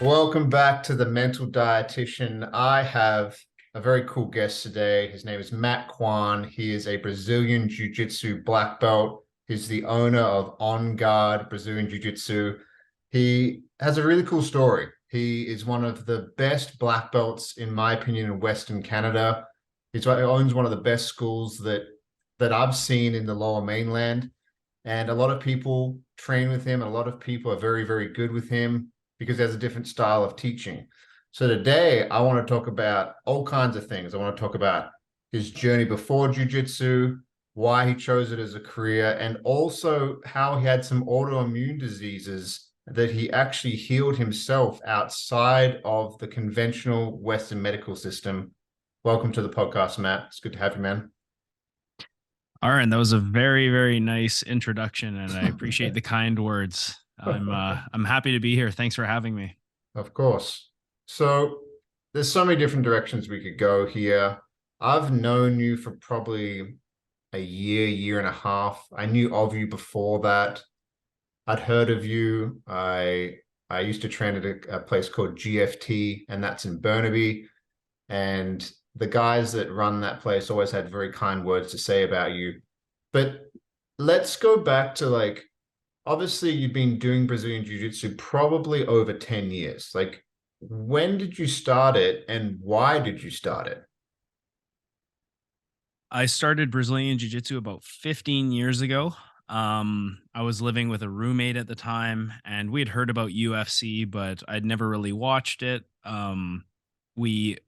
Welcome back to the Mental Dietitian. I have a very cool guest today. His name is Matt Kwan. He is a Brazilian Jiu-Jitsu black belt. He's the owner of On Guard Brazilian Jiu-Jitsu. He has a really cool story. He is one of the best black belts, in my opinion, in Western Canada. He owns one of the best schools that I've seen in the Lower Mainland. And a lot of people train with him, and a lot of people are very, very good with him because there's a different style of teaching. So today I want to talk about all kinds of things. I want to talk about his journey before jiu-jitsu, why he chose it as a career, and also how he had some autoimmune diseases that he actually healed himself outside of the conventional Western medical system. Welcome to the podcast, Matt. It's good to have you, man. All right, that was a very, very nice introduction, and I appreciate the kind words. I'm happy to be here. Thanks for having me. Of course. So there's so many different directions we could go here. I've known you for probably a year and a half. I knew of you before that. I'd heard of you. I used to train at a place called GFT, and that's in Burnaby. And the guys that run that place always had very kind words to say about you. But let's go back to obviously you've been doing Brazilian Jiu-Jitsu probably over 10 years. Like, when did you start it and why did you start it? I started Brazilian Jiu-Jitsu about 15 years ago. I was living with a roommate at the time, and we had heard about UFC, but I'd never really watched it. We,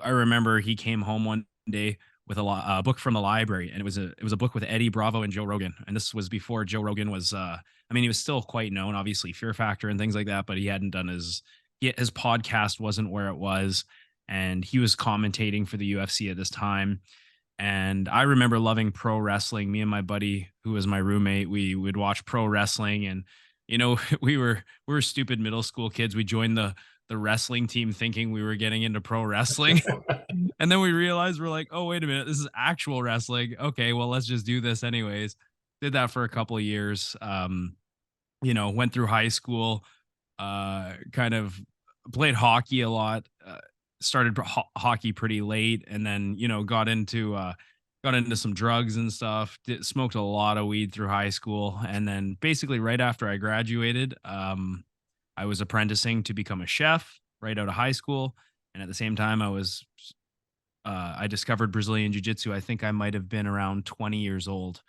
I remember he came home one day with a book from the library, and it was a book with Eddie Bravo and Joe Rogan, and this was before Joe Rogan was. I mean, he was still quite known, obviously Fear Factor and things like that, but he hadn't done his podcast wasn't where it was, and he was commentating for the UFC at this time. And I remember loving pro wrestling. Me and my buddy, who was my roommate, we would watch pro wrestling, and we were stupid middle school kids. We joined the wrestling team thinking we were getting into pro wrestling. And then we realized we're like, oh, wait a minute, this is actual wrestling. Okay, well, let's just do this anyways. Did that for a couple of years. Went through high school, kind of played hockey a lot. Started hockey pretty late, and then got into some drugs and stuff. Smoked a lot of weed through high school, and then basically right after I graduated, I was apprenticing to become a chef right out of high school, and at the same time, I discovered Brazilian Jiu-Jitsu. I think I might have been around 20 years old.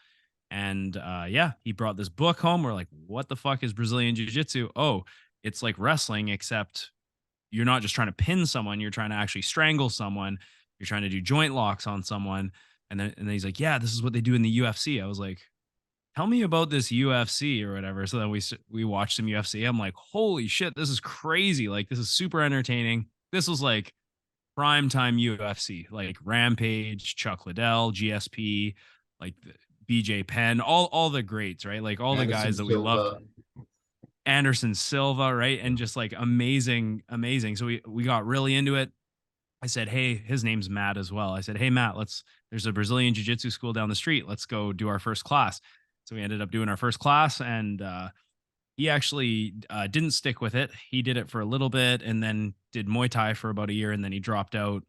And yeah, he brought this book home. We're like, what the fuck is Brazilian Jiu-Jitsu? Oh, it's like wrestling, except you're not just trying to pin someone, you're trying to actually strangle someone. You're trying to do joint locks on someone. And then he's like, yeah, this is what they do in the UFC. I was like, tell me about this UFC or whatever. So then we watched some UFC. I'm like, holy shit, this is crazy. Like, this is super entertaining. This was like prime time UFC, like Rampage, Chuck Liddell, GSP, like BJ Penn, all the greats, right? Like all the Anderson guys that we loved. Silva. Anderson Silva, right? And just like amazing, amazing. So we got really into it. I said, hey, his name's Matt as well. I said, hey, Matt, there's a Brazilian Jiu-Jitsu school down the street. Let's go do our first class. So we ended up doing our first class, and he actually didn't stick with it. He did it for a little bit and then did Muay Thai for about a year, and then he dropped out.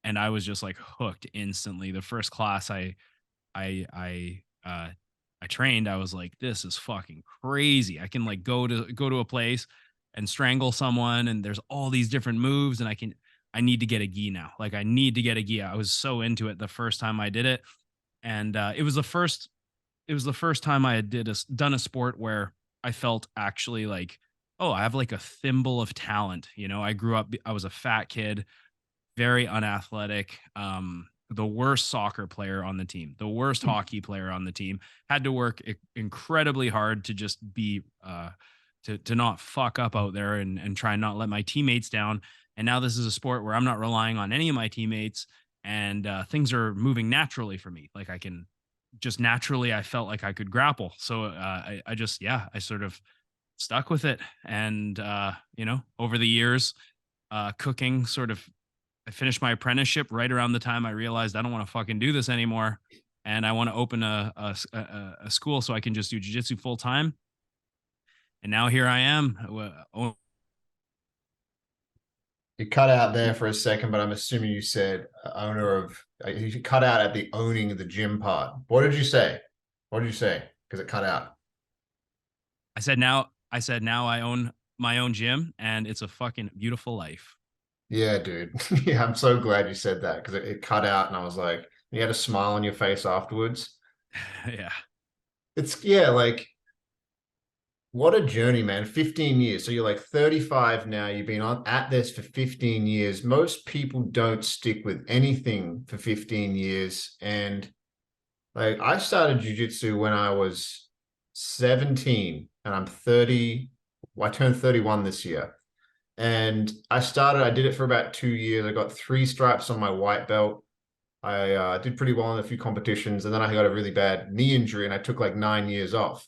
And I was just like hooked instantly. The first class I I trained, I was like, this is fucking crazy. I can like go to a place and strangle someone, and there's all these different moves, and I need to get a gi now. Like I need to get a gi. I was so into it the first time I did it, and it was the first time I had done a sport where I felt actually like, oh, I have like a thimble of talent. I grew up, I was a fat kid, very unathletic, the worst soccer player on the team, the worst hockey player on the team, had to work incredibly hard to just be to not fuck up out there and try and not let my teammates down. And now this is a sport where I'm not relying on any of my teammates, and things are moving naturally for me. Like I can just naturally, I felt like I could grapple. So I just, yeah, I sort of stuck with it. And, over the years, cooking sort of, I finished my apprenticeship right around the time I realized I don't want to fucking do this anymore. And I want to open a school so I can just do jujitsu full time. And now here I am, You cut out there for a second, but I'm assuming you said owner of. You cut out at the owning the gym part. What did you say? What did you say? Because it cut out. I said now I own my own gym and it's a fucking beautiful life. Yeah, dude. Yeah, I'm so glad you said that because it cut out, and I was like, you had a smile on your face afterwards. Yeah. It's yeah, like what a journey, man. 15 years. So you're like 35 now. You've been on at this for 15 years. Most people don't stick with anything for 15 years. And like I started jujitsu when I was 17 and I'm 30. Well, I turned 31 this year. And I did it for about 2 years. I got 3 stripes on my white belt. I did pretty well in a few competitions. And then I got a really bad knee injury and I took like 9 years off.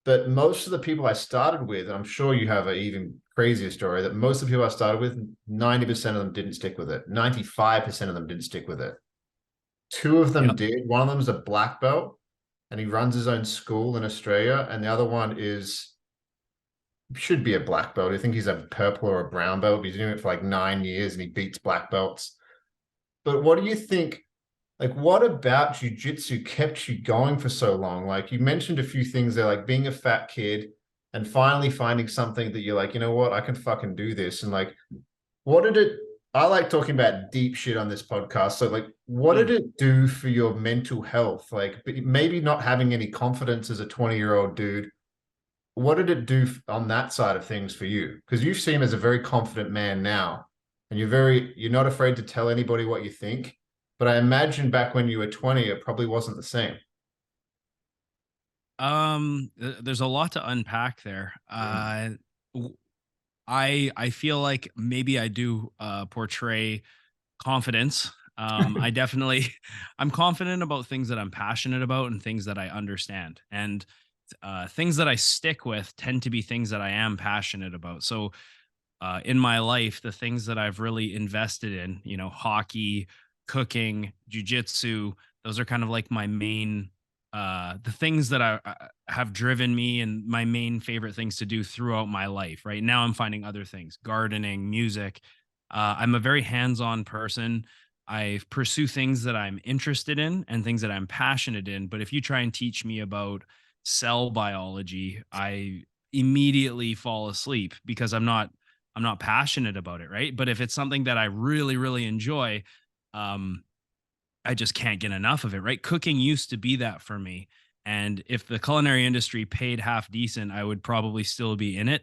But most of the people I started with, and I'm sure you have an even crazier story, that most of the people I started with, 90% of them didn't stick with it. 95% of them didn't stick with it. Two of them Yep. did. One of them is a black belt and he runs his own school in Australia. And the other one is should be a black belt. I think he's a purple or a brown belt. He's doing it for like 9 years and he beats black belts. But what do you think? Like, what about jujitsu kept you going for so long? Like, you mentioned a few things there, like being a fat kid and finally finding something that you're like, you know what, I can fucking do this. And like, what did it? I like talking about deep shit on this podcast. So, like, what did Mm. it do for your mental health? Like, maybe not having any confidence as a 20-year-old dude. What did it do on that side of things for you? Because you seem as a very confident man now, and you're not afraid to tell anybody what you think. But I imagine back when you were 20, it probably wasn't the same. There's a lot to unpack there. W- I feel like maybe I do portray confidence. I definitely I'm confident about things that I'm passionate about and things that I understand. And things that I stick with tend to be things that I am passionate about. So in my life, the things that I've really invested in, hockey, cooking, jujitsu, those are kind of like my main, the things that I have driven me and my main favorite things to do throughout my life. Right now, I'm finding other things, gardening, music. I'm a very hands on person. I pursue things that I'm interested in and things that I'm passionate in. But if you try and teach me about cell biology, I immediately fall asleep because I'm not passionate about it, right? But if it's something that I really, really enjoy, um, I just can't get enough of it, right? Cooking used to be that for me. And if the culinary industry paid half decent, I would probably still be in it.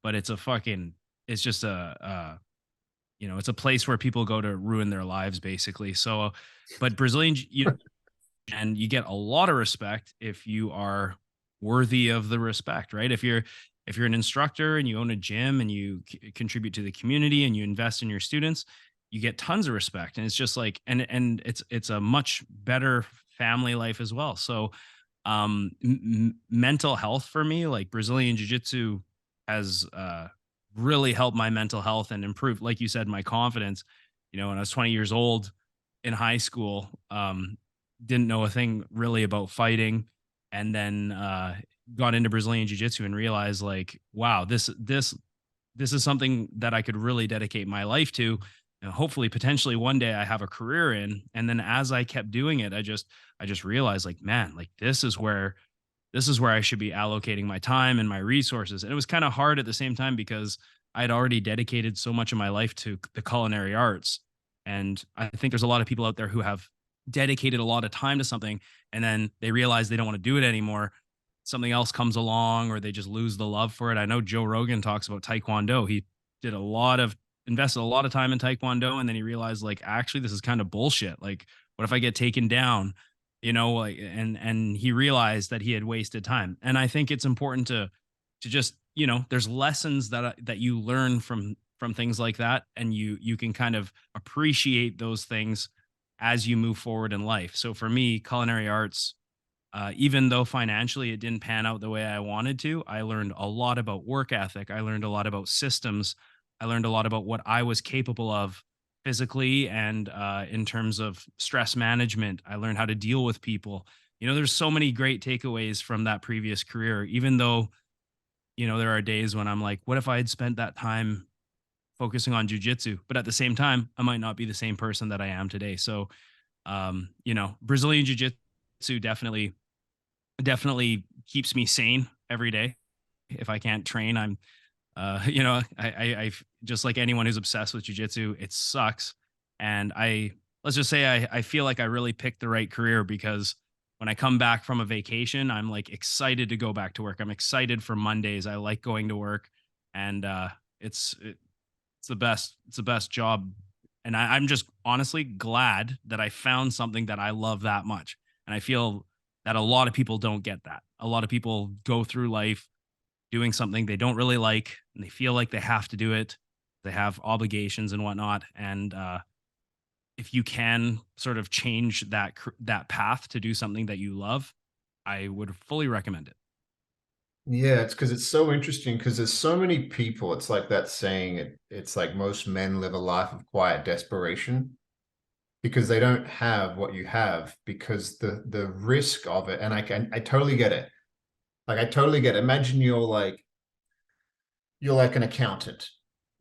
But it's just it's a place where people go to ruin their lives, basically. So, but and you get a lot of respect if you are worthy of the respect, right? If you're an instructor and you own a gym and you contribute to the community and you invest in your students, you get tons of respect, and it's just like and it's a much better family life as well. So mental health for me, like Brazilian jiu-jitsu has really helped my mental health and improved, like you said, my confidence. When I was 20 years old in high school, didn't know a thing really about fighting, and then got into Brazilian jiu-jitsu and realized, like, wow, this is something that I could really dedicate my life to. And hopefully, potentially one day I have a career in. And then as I kept doing it, I just realized, like, man, like this is where I should be allocating my time and my resources. And it was kind of hard at the same time because I had already dedicated so much of my life to the culinary arts. And I think there's a lot of people out there who have dedicated a lot of time to something and then they realize they don't want to do it anymore. Something else comes along or they just lose the love for it. I know Joe Rogan talks about Taekwondo. He did invested a lot of time in Taekwondo, and then he realized, like, actually this is kind of bullshit. Like, what if I get taken down? Like, and he realized that he had wasted time. And I think it's important to just, there's lessons that you learn from things like that, and you can kind of appreciate those things as you move forward in life. So for me, culinary arts, even though financially it didn't pan out the way I wanted to, I learned a lot about work ethic. I learned a lot about systems. I learned a lot about what I was capable of physically and in terms of stress management. I learned how to deal with people. There's so many great takeaways from that previous career, even though, there are days when I'm like, what if I had spent that time focusing on jujitsu. But at the same time, I might not be the same person that I am today. So, Brazilian jiu-jitsu definitely keeps me sane every day. If I can't train, I'm, I just like anyone who's obsessed with jujitsu, it sucks. And let's just say I feel like I really picked the right career because when I come back from a vacation, I'm like excited to go back to work. I'm excited for Mondays. I like going to work, and it's the best. It's the best job, and I'm just honestly glad that I found something that I love that much. And I feel that a lot of people don't get that. A lot of people go through life doing something they don't really like, and they feel like they have to do it. They have obligations and whatnot, and if you can sort of change that path to do something that you love, I would fully recommend it. Yeah, it's because it's so interesting because there's so many people. It's like that saying, it's like most men live a life of quiet desperation because they don't have what you have because the risk of it. And I totally get it. Like I totally get it. Imagine you're like an accountant.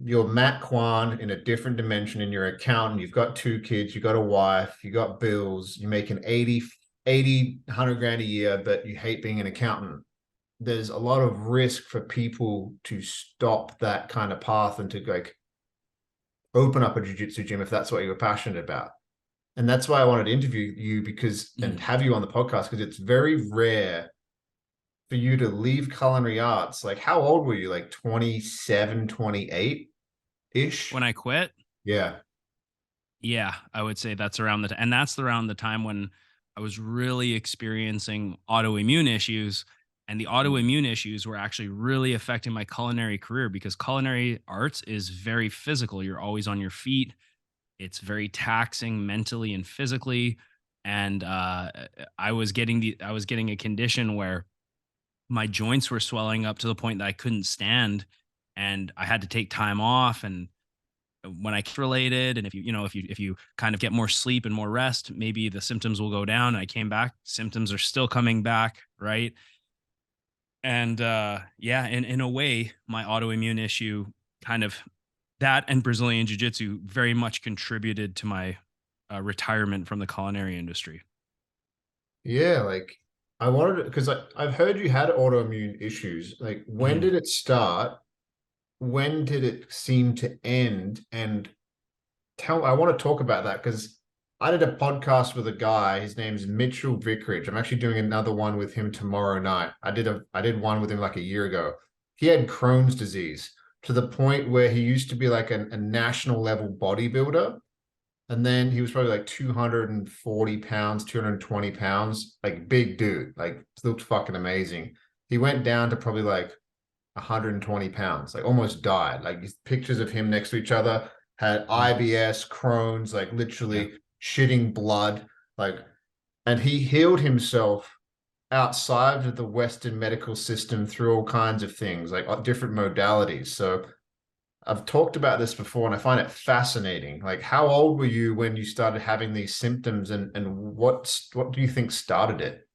You're Matt Kwan in a different dimension and you're an accountant. You've got two kids, you got a wife, you got bills, you're making 100 grand a year, but you hate being an accountant. There's a lot of risk for people to stop that kind of path and to like open up a jiu-jitsu gym if that's what you're passionate about. And that's why I wanted to interview you because and have you on the podcast because it's very rare for you to leave culinary arts. Like how old were you? Like 27, 28 ish? When I quit, Yeah. yeah, I would say that's around and that's around the time when I was really experiencing autoimmune issues. And the autoimmune issues were actually really affecting my culinary career because culinary arts is very physical. You're always on your feet. It's very taxing mentally and physically. And I was getting a condition where my joints were swelling up to the point that I couldn't stand, and I had to take time off. And when I related, and if you kind of get more sleep and more rest, maybe the symptoms will go down. And I came back, symptoms are still coming back, right? And yeah, in a way, my autoimmune issue kind of that and Brazilian jiu-jitsu very much contributed to my retirement from the culinary industry. Yeah, like I wanted to because I've heard you had autoimmune issues. Like when Mhm. did it start? When did it seem to end? And I want to talk about that because I did a podcast with a guy. His name's Mitchell Vicarage. I'm actually doing another one with him tomorrow night. I did one with him like a year ago. He had Crohn's disease to the point where he used to be like a national level bodybuilder. And then he was probably like 240 pounds, 220 pounds, like big dude, like looked fucking amazing. He went down to probably like 120 pounds, like almost died. Like these pictures of him next to each other had Mhm. IBS, Crohn's, like Yeah. literally shitting blood. Like, and he healed himself outside of the Western medical system through all kinds of things, like different modalities. So I've talked about this before and I find it fascinating. Like, how old were you when you started having these symptoms and what do you think started it?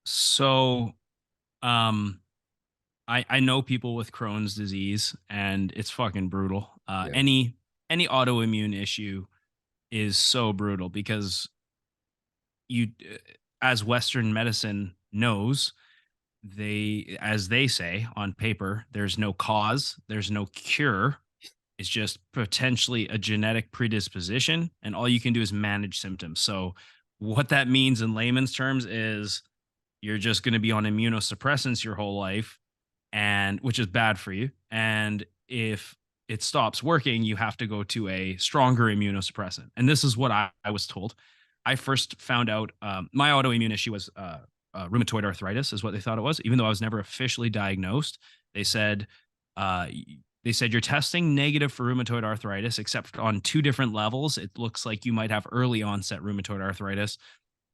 So, um, I know people with Crohn's disease, and it's fucking brutal. Yeah. Any autoimmune issue is so brutal because you, as Western medicine knows, as they say on paper, there's no cause, there's no cure. It's just potentially a genetic predisposition, and all you can do is manage symptoms. So, what that means in layman's terms is you're just going to be on immunosuppressants your whole life, and which is bad for you. And if it stops working, you have to go to a stronger immunosuppressant. And this is what I was told. I first found out my autoimmune issue was rheumatoid arthritis, is what they thought it was, even though I was never officially diagnosed. They said, uh, they said you're testing negative for rheumatoid arthritis, except on two different levels. It looks like you might have early onset rheumatoid arthritis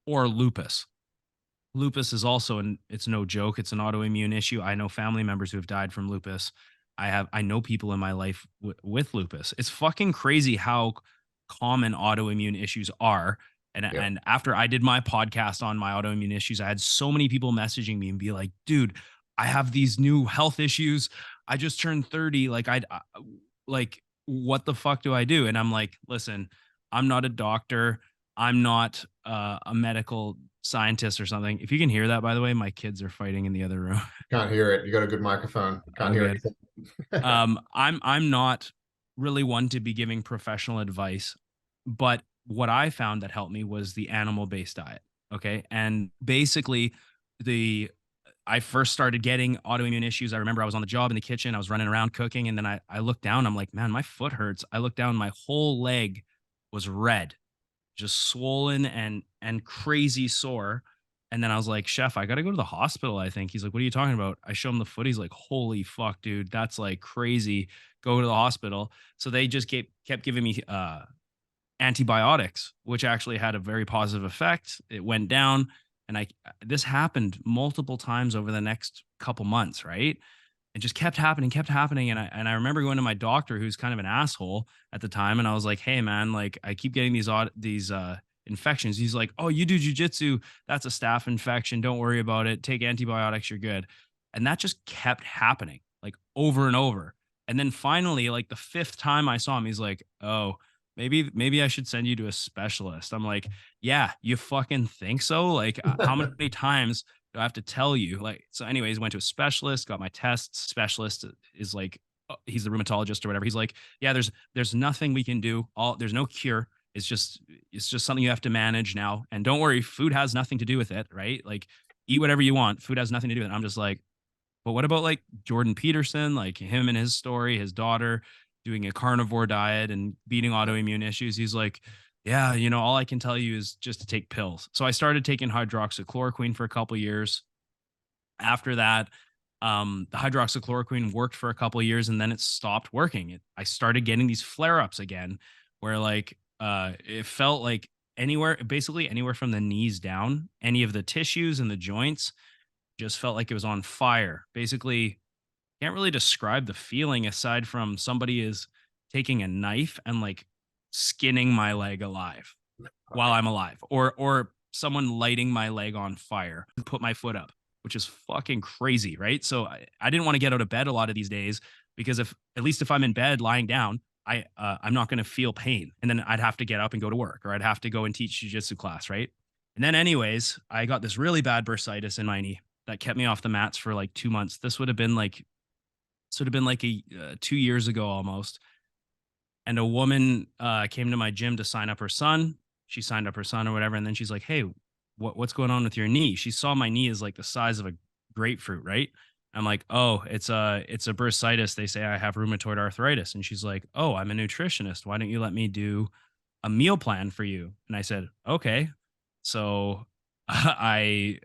or lupus. Lupus is also it's no joke. It's an autoimmune issue. I know family members who have died from lupus. I know people in my life with lupus. It's fucking crazy how common autoimmune issues are. Yeah. And after I did my podcast on my autoimmune issues, I had so many people messaging me and be like, "Dude, I have these new health issues. I just turned 30. Like like, what the fuck do I do? And I'm like, listen, I'm not a doctor. I'm not a medical scientist or something. If you can hear that, by the way, my kids are fighting in the other room. Can't hear it. You got a good microphone. Can't Oh, hear good. anything. I'm not really one to be giving professional advice, but what I found that helped me was the animal-based diet. Okay. And basically the I first started getting autoimmune issues. I remember I was on the job in the kitchen, I was running around cooking, and then I looked down, I'm like, man, my foot hurts. I looked down, my whole leg was red, just swollen and crazy sore. And then I was like, chef, I gotta go to the hospital, I think. He's like, what are you talking about? I show him the foot. He's like, holy fuck, dude, that's like crazy. Go to the hospital. So they just kept giving me antibiotics, which actually had a very positive effect. It went down. And this happened multiple times over the next couple months, right? It just kept happening. And I remember going to my doctor, who's kind of an asshole at the time, and I was like, hey man, like I keep getting these infections. He's like, oh, you do jujitsu, that's a staph infection, don't worry about it, take antibiotics, you're good. And that just kept happening, like over and over. And then finally, like the fifth time I saw him, he's like, oh, maybe I should send you to a specialist. I'm like, yeah, you fucking think so? Like, how many times do I have to tell you? Like, so anyways, went to a specialist, got my tests. Specialist is like, he's the rheumatologist or whatever. He's like, yeah, there's nothing we can do. There's no cure. It's just something you have to manage now. And don't worry, food has nothing to do with it, right? Like, eat whatever you want. Food has nothing to do with it. I'm just like, but what about like Jordan Peterson, like him and his story, his daughter doing a carnivore diet and beating autoimmune issues? He's like, yeah, all I can tell you is just to take pills. So I started taking hydroxychloroquine for a couple years. After that, the hydroxychloroquine worked for a couple years, and then it stopped working. I started getting these flare-ups again, where like it felt like basically anywhere from the knees down, any of the tissues and the joints just felt like it was on fire. Basically, can't really describe the feeling aside from somebody is taking a knife and like skinning my leg alive while I'm alive, or someone lighting my leg on fire and put my foot up, which is fucking crazy, right? So I didn't want to get out of bed a lot of these days, because if at least if I'm in bed lying down, I'm not going to feel pain, and then I'd have to get up and go to work, or I'd have to go and teach jiu-jitsu class, right? And then anyways, I got this really bad bursitis in my knee that kept me off the mats for like 2 months. This would have been like 2 years ago almost. And a woman came to my gym to sign up her son. She signed up her son or whatever, and then she's like, hey, what's going on with your knee? She saw my knee is like the size of a grapefruit, right? I'm like, oh, it's a bursitis. They say I have rheumatoid arthritis. And she's like, oh, I'm a nutritionist, why don't you let me do a meal plan for you? And I said, okay. So I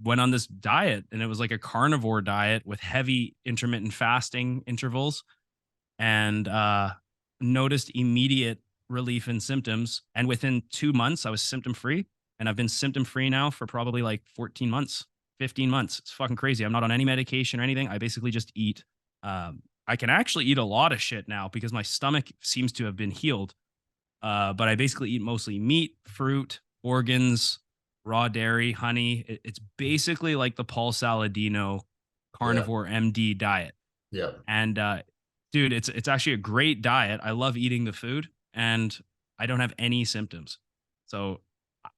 went on this diet, and it was like a carnivore diet with heavy intermittent fasting intervals, and noticed immediate relief in symptoms. And within 2 months, I was symptom free. And I've been symptom free now for probably like 14 months, 15 months. It's fucking crazy. I'm not on any medication or anything. I basically just eat. I can actually eat a lot of shit now because my stomach seems to have been healed. But I basically eat mostly meat, fruit, organs, raw dairy, honey. It's basically like the Paul Saladino Yeah. carnivore MD diet. Yeah. And dude, it's actually a great diet. I love eating the food, and I don't have any symptoms. So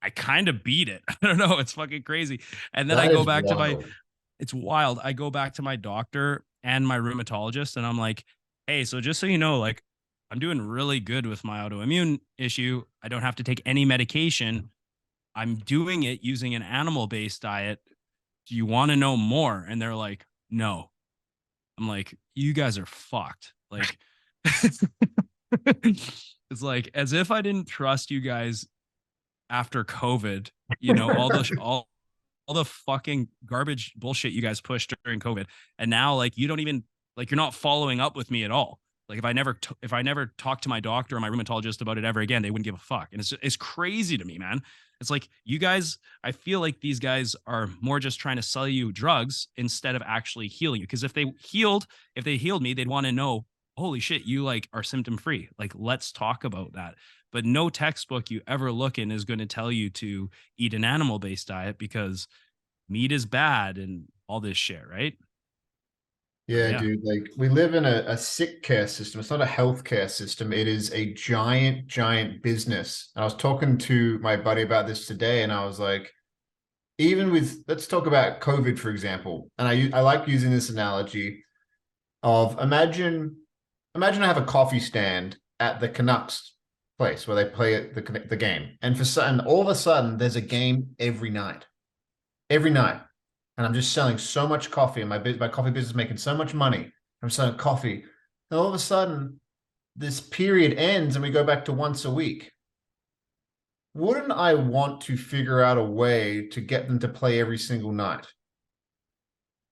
I kind of beat it. I don't know. It's fucking crazy. And then I That go is back to wild. it's wild. I go back to my doctor and my rheumatologist, and I'm like, hey, so just so you know, like, I'm doing really good with my autoimmune issue. I don't have to take any medication. I'm doing it using an animal based diet. Do you want to know more? And they're like, no. I'm like, you guys are fucked. Like, it's like as if I didn't trust you guys after COVID, all the fucking garbage bullshit you guys pushed during COVID. And now like you don't even like you're not following up with me at all. Like if I never talked to my doctor or my rheumatologist about it ever again, they wouldn't give a fuck. And it's crazy to me, man. It's like you guys, I feel like these guys are more just trying to sell you drugs instead of actually healing you. Because if they healed me, they'd want to know, holy shit, you like are symptom free. Like, let's talk about that. But no textbook you ever look in is going to tell you to eat an animal based diet because meat is bad and all this shit, right? So Yeah, yeah. dude. Like we live in a sick care system. It's not a healthcare system. It is a giant, giant business. And I was talking to my buddy about this today, and I was like, even with let's talk about COVID, for example. And I like using this analogy of imagine I have a coffee stand at the Canucks place where they play the game, and and all of a sudden there's a game every night, and I'm just selling so much coffee, and my coffee business is making so much money. I'm selling coffee, and all of a sudden this period ends, and we go back to once a week. Wouldn't I want to figure out a way to get them to play every single night?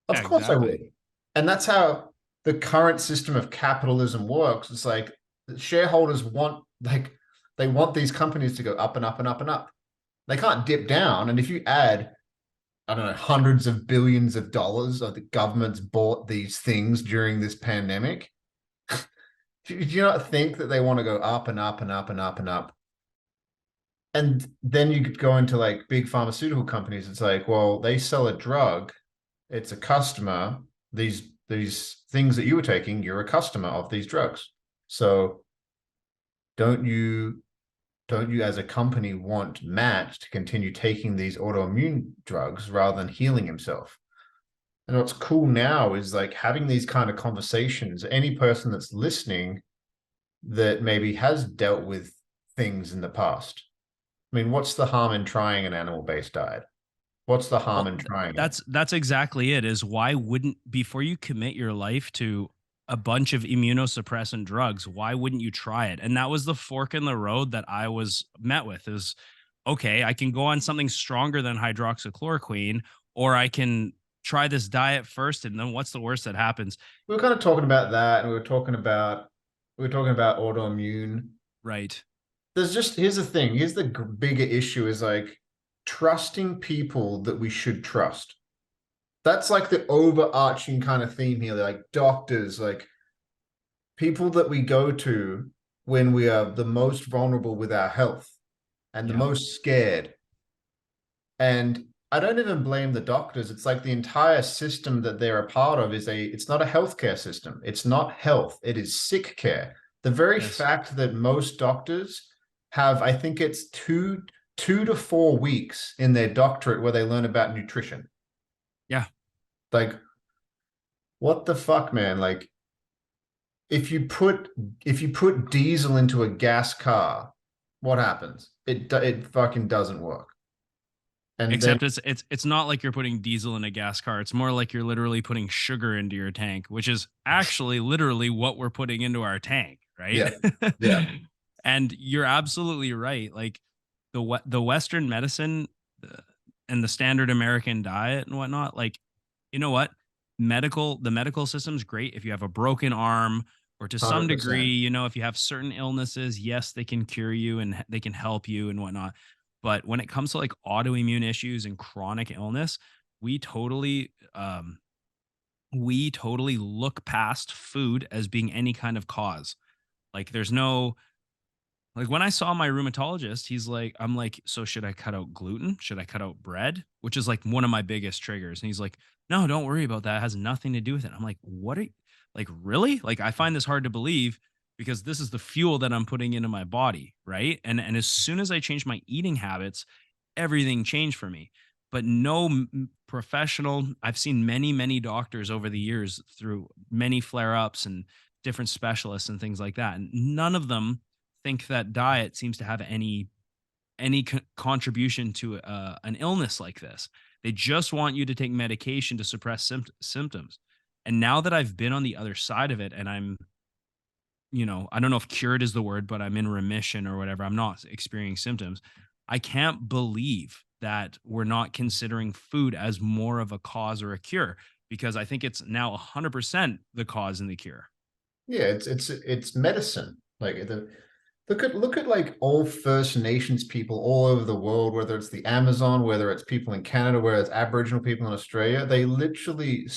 Yeah, Of course I exactly. would. And that's how the current system of capitalism works. It's like shareholders want they want these companies to go up and up and up and up. They can't dip down. And if you add, I don't know, hundreds of billions of dollars of the government's bought these things during this pandemic, do you not think that they want to go up and up and up and up and up? And then you could go into like big pharmaceutical companies. It's like, well, they sell a drug, it's a customer. These things that you were taking, you're a customer of these drugs. So don't you don't you as a company want Matt to continue taking these autoimmune drugs rather than healing himself? And what's cool now is like having these kind of conversations. Any person that's listening that maybe has dealt with things in the past. I mean, what's the harm in trying an animal-based diet? What's the harm Well, in trying it? that's exactly it. Is why wouldn't before you commit your life to a bunch of immunosuppressant drugs, why wouldn't you try it? And that was the fork in the road that I was met with is okay, I can go on something stronger than hydroxychloroquine, or I can try this diet first, and then what's the worst that happens? We were kind of talking about that, and we were talking about autoimmune. Right. There's just here's the thing. Here's the bigger issue is like trusting people that we should trust. That's like the overarching kind of theme here. Like doctors, like people that we go to when we are the most vulnerable with our health and the Yeah. most scared. And I don't even blame the doctors. It's like the entire system that they're a part of it's not a healthcare system. It's not health. It is sick care. The very Yes. fact that most doctors have, I think it's two to 4 weeks in their doctorate where they learn about nutrition. Yeah. Like, what the fuck, man? Like, if you put diesel into a gas car, what happens? It fucking doesn't work. And then Except it's not like you're putting diesel in a gas car. It's more like you're literally putting sugar into your tank, which is actually literally what we're putting into our tank, right? yeah, yeah, And you're absolutely right. Like the Western medicine uh, and the standard American diet and whatnot. Like, you know what? The medical system's great if you have a broken arm or to some degree, 100%. if you have certain illnesses, yes, they can cure you and they can help you and whatnot. But when it comes to like autoimmune issues and chronic illness, we totally we totally look past food as being any kind of cause. Like there's no like when I saw my rheumatologist, he's like, I'm like, so should I cut out gluten? Should I cut out bread? Which is like one of my biggest triggers. And he's like, no, don't worry about that. It has nothing to do with it. I'm like, what are you like, really? Like, I find this hard to believe because this is the fuel that I'm putting into my body. Right. And as soon as I changed my eating habits, everything changed for me. But no professional, I've seen many, many doctors over the years through many flare ups and different specialists and things like that. And none of them think that diet seems to have any contribution to an illness like this. They just want you to take medication to suppress symptoms. And now that I've been on the other side of it and I'm, I don't know if cured is the word, but I'm in remission or whatever, I'm not experiencing symptoms. I can't believe that we're not considering food as more of a cause or a cure because I think it's now 100% the cause and the cure. Yeah, it's medicine. Like look at like all First Nations people all over the world, whether it's the Amazon, whether it's people in Canada, whether it's Aboriginal people in Australia, they literally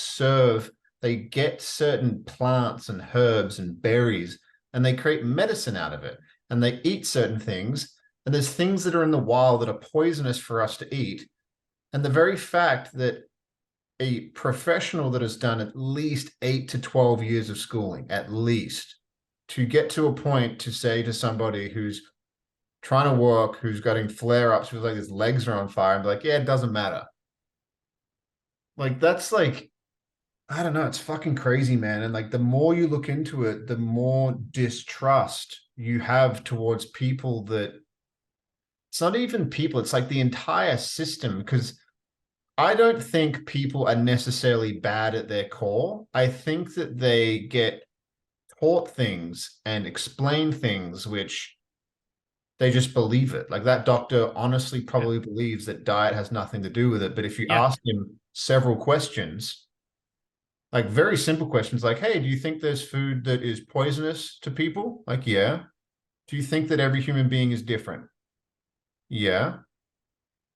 they get certain plants and herbs and berries and they create medicine out of it. And they eat certain things. And there's things that are in the wild that are poisonous for us to eat. And the very fact that a professional that has done at least 8 to 12 years of schooling, at least, to get to a point to say to somebody who's trying to work, who's getting flare-ups, who's like his legs are on fire, and be like, yeah, it doesn't matter. Like that's like, I don't know, it's fucking crazy, man. And like the more you look into it, the more distrust you have towards people that it's not even people, it's like the entire system. Because I don't think people are necessarily bad at their core. I think that they get taught things and explain things which they just believe it. Like that doctor honestly Yeah. probably believes that diet has nothing to do with it. But if you Yeah. ask him several questions, like very simple questions, like, hey, do you think there's food that is poisonous to people? Like, yeah. Do you think that every human being is different? Yeah.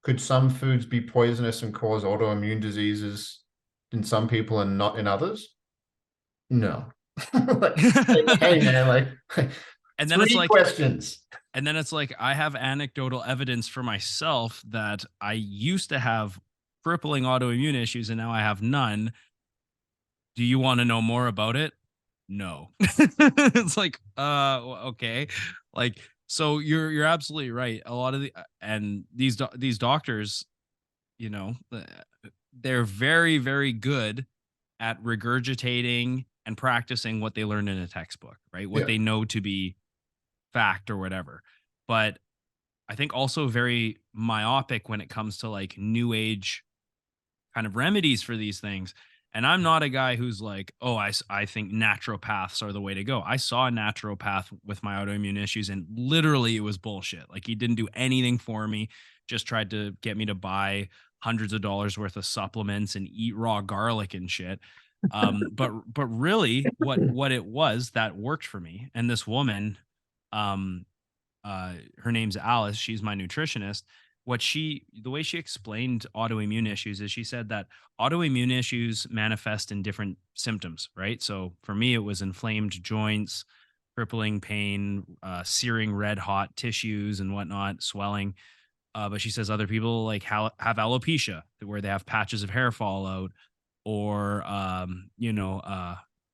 Could some foods be poisonous and cause autoimmune diseases in some people and not in others? No. Like, hey man, like And then it's three like, questions. I have anecdotal evidence for myself that I used to have crippling autoimmune issues and now I have none. Do you want to know more about it? No. It's like, okay. Like, so you're absolutely right. A lot of and these doctors, you know, they're very, very good at regurgitating and practicing what they learned in a textbook, right? What Yeah. they know to be fact or whatever. But I think also very myopic when it comes to like new age kind of remedies for these things. And I'm not a guy who's like, oh, I think naturopaths are the way to go. I saw a naturopath with my autoimmune issues and literally it was bullshit. Like he didn't do anything for me, just tried to get me to buy hundreds of dollars worth of supplements and eat raw garlic and shit. But really what it was that worked for me. And this woman, um, her name's Alice. She's my nutritionist. The way she explained autoimmune issues is she said that autoimmune issues manifest in different symptoms, right? So for me, it was inflamed joints, crippling pain, searing red hot tissues and whatnot, swelling. But she says other people like have alopecia where they have patches of hair fall out, or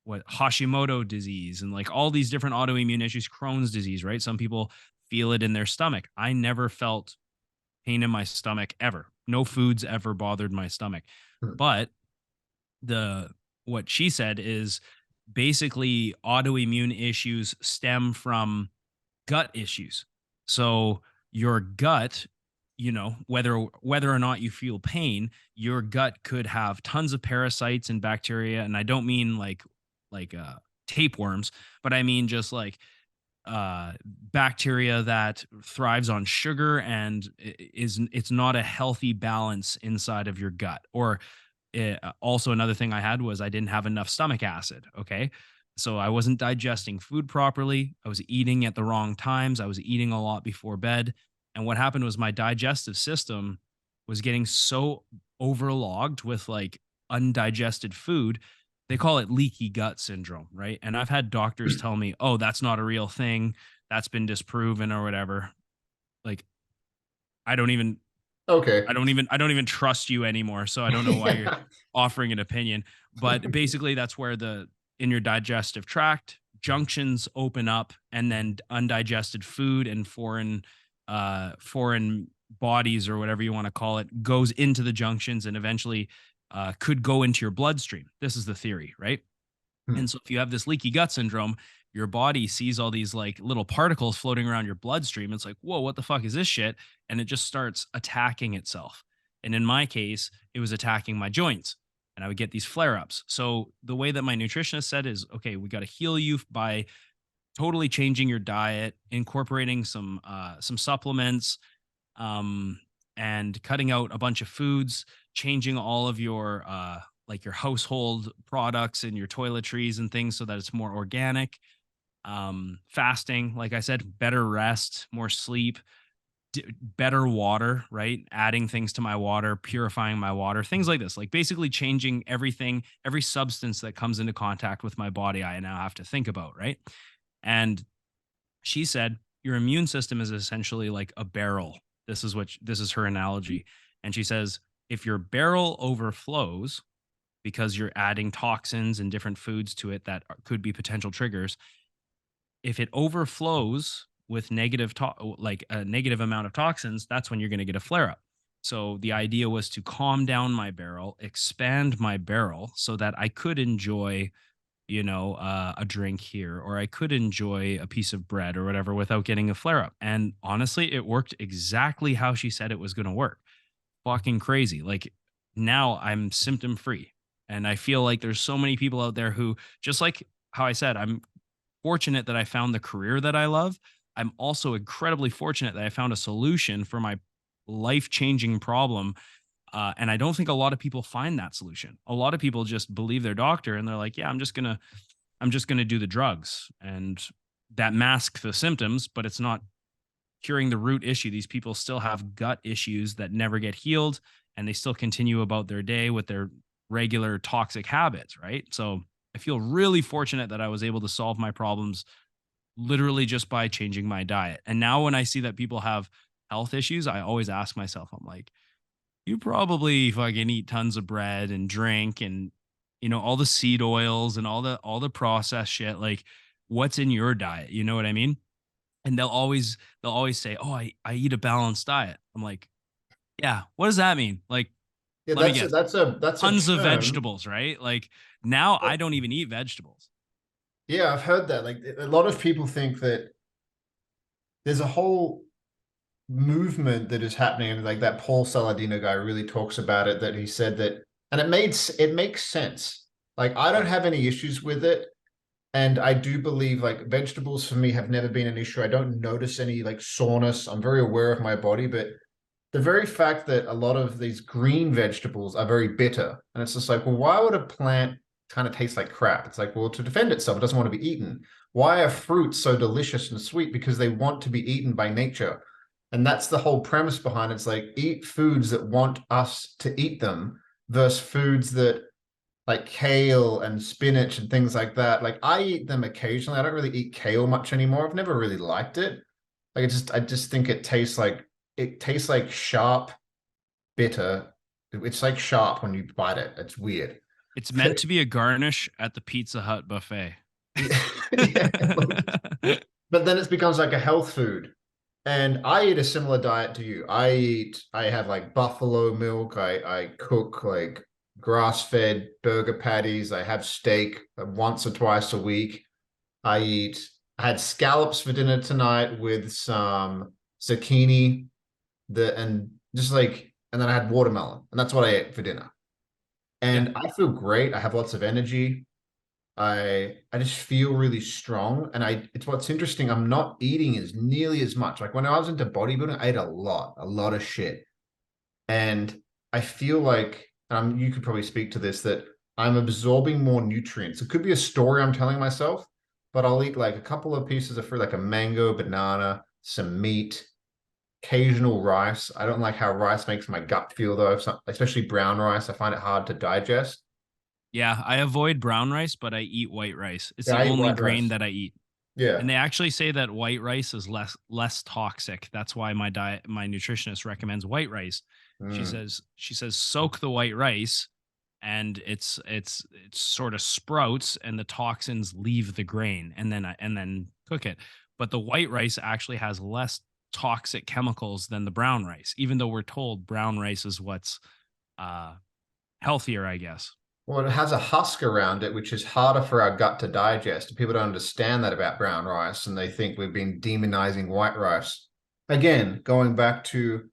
what Hashimoto disease and like all these different autoimmune issues, Crohn's disease, right? Some people feel it in their stomach. I never felt pain in my stomach ever. No foods ever bothered my stomach. But the what she said is basically autoimmune issues stem from gut issues. So your gut, whether or not you feel pain, your gut could have tons of parasites and bacteria. And I don't mean like tapeworms, but I mean just like bacteria that thrives on sugar and it's not a healthy balance inside of your gut. Or also another thing I had was I didn't have enough stomach acid. Okay. So I wasn't digesting food properly. I was eating at the wrong times. I was eating a lot before bed. And what happened was my digestive system was getting so overlogged with like undigested food. They call it leaky gut syndrome, right? And I've had doctors tell me, "Oh, that's not a real thing. That's been disproven or whatever." Like I don't even Okay. I don't even trust you anymore. So I don't know why you're Yeah. offering an opinion. But basically that's where the in your digestive tract, junctions open up and then undigested food and foreign bodies or whatever you want to call it goes into the junctions and eventually could go into your bloodstream. This is the theory, right? And so if you have this leaky gut syndrome, your body sees all these like little particles floating around your bloodstream. It's like, whoa, what the fuck is this shit? And it just starts attacking itself. And in my case, it was attacking my joints and I would get these flare ups. So the way that my nutritionist said is, okay, we got to heal you by totally changing your diet, incorporating some supplements, um, and cutting out a bunch of foods, changing all of your like your household products and your toiletries and things so that it's more organic. Fasting, like I said, better rest, more sleep, better water, right? Adding things to my water, purifying my water, things like this. Like basically changing everything, every substance that comes into contact with my body, I now have to think about, right? And she said, your immune system is essentially like a barrel. This is her analogy. And she says, if your barrel overflows, because you're adding toxins and different foods to it that could be potential triggers. If it overflows with like a negative amount of toxins, that's when you're going to get a flare up. So the idea was to calm down my barrel, expand my barrel so that I could enjoy, a drink here, or I could enjoy a piece of bread or whatever without getting a flare up. And honestly, it worked exactly how she said it was going to work. Fucking crazy. Like now I'm symptom free. And I feel like there's so many people out there who, just like how I said, I'm fortunate that I found the career that I love. I'm also incredibly fortunate that I found a solution for my life changing problem. And I don't think a lot of people find that solution. A lot of people just believe their doctor and they're like, yeah, I'm just gonna do the drugs, and that masks the symptoms, but it's not curing the root issue. These people still have gut issues that never get healed, and they still continue about their day with their regular toxic habits, right? So I feel really fortunate that I was able to solve my problems literally just by changing my diet. And now when I see that people have health issues, I always ask myself, I'm like, you probably fucking eat tons of bread and drink and all the seed oils and all the processed shit. Like, what's in your diet? You know what I mean? And they'll always say, "Oh, I eat a balanced diet." I'm like, "Yeah, what does that mean?" Like, Yeah, let me that's a, guess. that's a that's a Tons of term. vegetables, right? Like now I don't even eat vegetables. Yeah, I've heard that. Like a lot of people think that there's a whole movement that is happening, and like that Paul Saladino guy really talks about it. That he said that, and it makes sense. Like I don't Yeah. have any issues with it, and I do believe like vegetables for me have never been an issue. I don't notice any like soreness. I'm very aware of my body, but the very fact that a lot of these green vegetables are very bitter, and it's just like, well, why would a plant kind of taste like crap? It's like, well, to defend itself, it doesn't want to be eaten. Why are fruits so delicious and sweet? Because they want to be eaten by nature. And that's the whole premise behind it. It's like eat foods that want us to eat them versus foods that like kale and spinach and things like that. Like I eat them occasionally. I don't really eat kale much anymore. I've never really liked it. Like I just think it tastes like sharp, bitter. It's like sharp when you bite it. It's weird. It's meant to be a garnish at the Pizza Hut buffet. Yeah. But then it becomes like a health food. And I eat a similar diet to you. I have like buffalo milk. I cook like grass-fed burger patties. I have steak once or twice a week. I had scallops for dinner tonight with some zucchini, and just like, and then I had watermelon, and that's what I ate for dinner. Yeah. And I feel great. I have lots of energy. I just feel really strong. And it's what's interesting. I'm not eating as nearly as much. Like when I was into bodybuilding, I ate a lot of shit. And I feel like, you could probably speak to this, that I'm absorbing more nutrients. It could be a story I'm telling myself, but I'll eat like a couple of pieces of fruit, like a mango, banana, some meat, occasional rice. I don't like how rice makes my gut feel though, especially brown rice. I find it hard to digest. Yeah, I avoid brown rice, but I eat white rice. It's Yeah, the I eat only white grain rice. that I eat. Yeah. And they actually say that white rice is less toxic. That's why my nutritionist recommends white rice. Mm. She says soak the white rice, and it's sort of sprouts and the toxins leave the grain, and then cook it. But the white rice actually has less toxic chemicals than the brown rice, even though we're told brown rice is what's uh healthier, I guess. Well, it has a husk around it, which is harder for our gut to digest. People don't understand that about brown rice, and they think we've been demonizing white rice. Again, going back to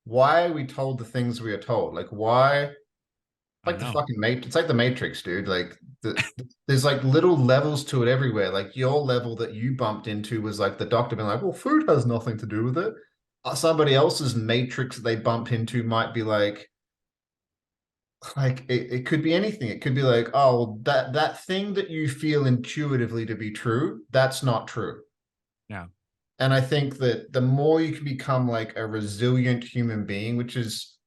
why are we told the things we are told? Like, why? I Like the know. fucking Matrix. It's like the Matrix, dude. Like there's like little levels to it everywhere. Like your level that you bumped into was like the doctor being like, "Well, food has nothing to do with it." Somebody else's matrix that they bump into might be like it could be anything. It could be like, oh, well, that thing that you feel intuitively to be true, that's not true. Yeah. And I think that the more you can become like a resilient human being, which is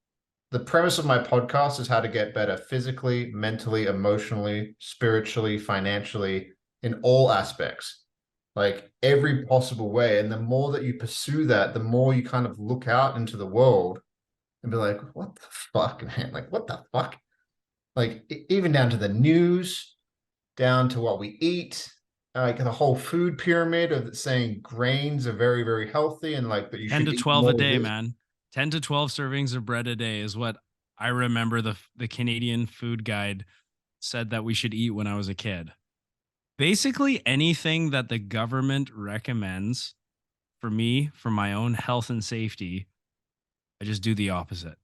the premise of my podcast, is how to get better physically, mentally, emotionally, spiritually, financially, in all aspects, like every possible way. And the more that you pursue that, the more you kind of look out into the world and be like, what the fuck, man? Like, what the fuck? like even down to the news, down to what we eat, like the whole food pyramid of saying grains are very, very healthy and like that you 10 should to eat 12 a more of day, this. man. 10 to 12 servings of bread a day is what I remember the Canadian food guide said that we should eat when I was a kid. Basically anything that the government recommends for me, for my own health and safety, I just do the opposite.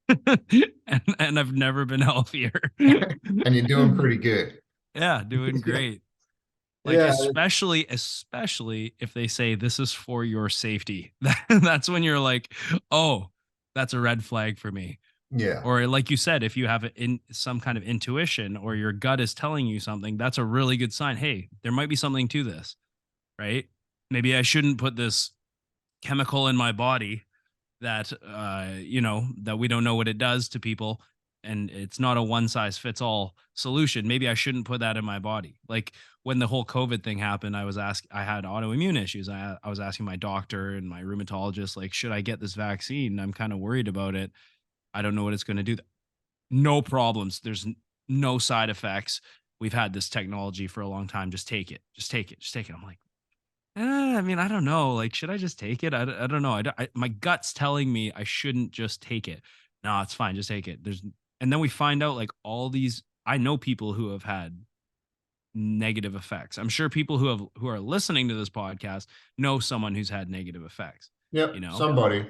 And I've never been healthier. And you're doing pretty good. Yeah, doing great. Like Yeah, especially if they say this is for your safety. That's when you're like, "Oh, that's a red flag for me." yeah, Or like you said, if you have in some kind of intuition or your gut is telling you something, that's a really good sign. Hey, there might be something to this, right? Maybe I shouldn't put this chemical in my body that that we don't know what it does to people, and it's not a one size fits all solution. Maybe I shouldn't put that in my body. Like when the whole COVID thing happened, I had autoimmune issues. I was asking my doctor and my rheumatologist, like, should I get this vaccine? I'm kind of worried about it. I don't know what it's going to do. No problems. There's no side effects. We've had this technology for a long time. Just take it. Just take it. Just take it. I'm like, I mean, I don't know. Like, should I just take it? I don't know. My gut's telling me I shouldn't just take it. No, it's fine. Just take it. And then we find out like all these. I know people who have had negative effects. I'm sure people who are listening to this podcast know someone who's had negative effects. You yep, know, somebody. Yep,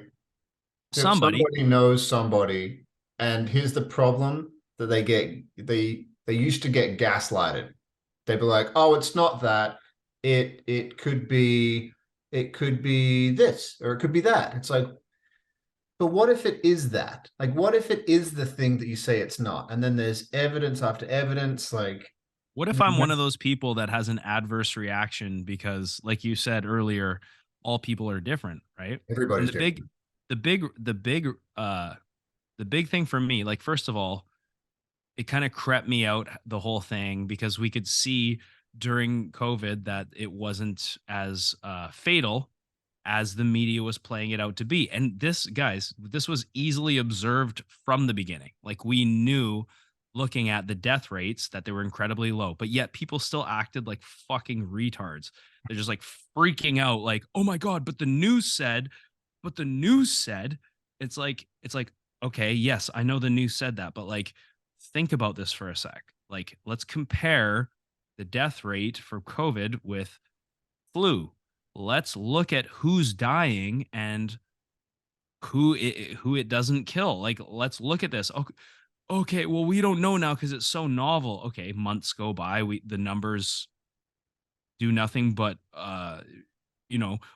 somebody. somebody knows somebody. And here's the problem that they used to get gaslighted. They'd be like, "Oh, it's not that. It could be this or it could be that." It's like, but what if it is that? Like, what if it is the thing that you say it's not? And then there's evidence after evidence, like What if I'm one of those people that has an adverse reaction because, like you said earlier, all people are different, right? And everybody's different. the big, the big, uh, the big thing for me, like first of all, it kind of crept me out the whole thing because we could see during COVID that it wasn't as fatal as the media was playing it out to be. And this, guys, this was easily observed from the beginning. Like we knew looking at the death rates that they were incredibly low, but yet people still acted like fucking retards. They're just like freaking out, like, oh my God, but the news said, it's like, okay, yes, I know the news said that, but like, think about this for a sec. Like, let's compare the death rate for COVID with flu. Let's look at who's dying and who it doesn't kill. Like, let's look at this. Okay, okay, well, we don't know now because it's so novel. Okay, months go by. The numbers do nothing but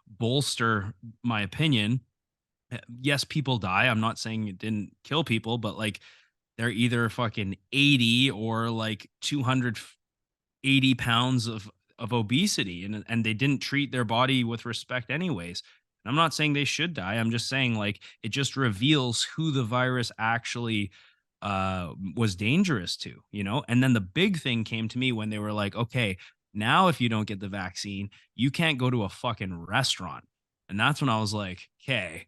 bolster my opinion. Yes, people die. I'm not saying it didn't kill people, but like they're either fucking 80 or like 280 pounds of obesity, and they didn't treat their body with respect anyways. And I'm not saying they should die. I'm just saying like it just reveals who the virus actually was dangerous to, And then the big thing came to me when they were like, okay, now if you don't get the vaccine, you can't go to a fucking restaurant. And that's when I was like, okay,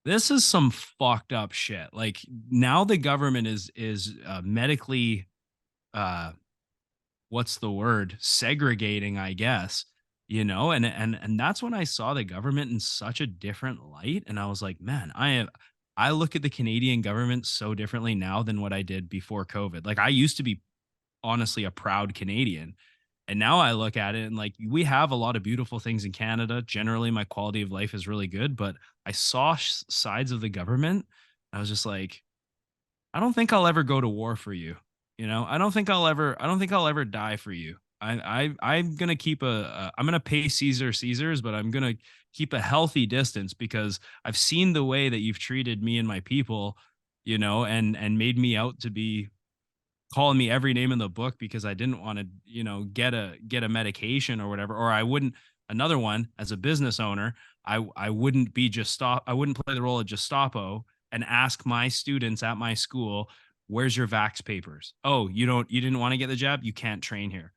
this is some fucked up shit. Like now the government is medically uh what's the word? Segregating, I guess. And that's when I saw the government in such a different light and I was like, man, I look at the Canadian government so differently now than what I did before COVID. Like I used to be honestly a proud Canadian. And now I look at it and like we have a lot of beautiful things in Canada. Generally, my quality of life is really good, but I saw sides of the government. I was just like, I don't think I'll ever go to war for you. I don't think I'll ever die for you. I'm gonna I'm gonna pay Caesar Caesars, but I'm gonna keep a healthy distance because I've seen the way that you've treated me and my people, and made me out to be calling me every name in the book because I didn't want to, get a medication or whatever. Or I wouldn't. Another one, as a business owner, I wouldn't be just stop. I wouldn't play the role of Gestapo and ask my students at my school, "Where's your vax papers? Oh, you didn't want to get the jab? You can't train here."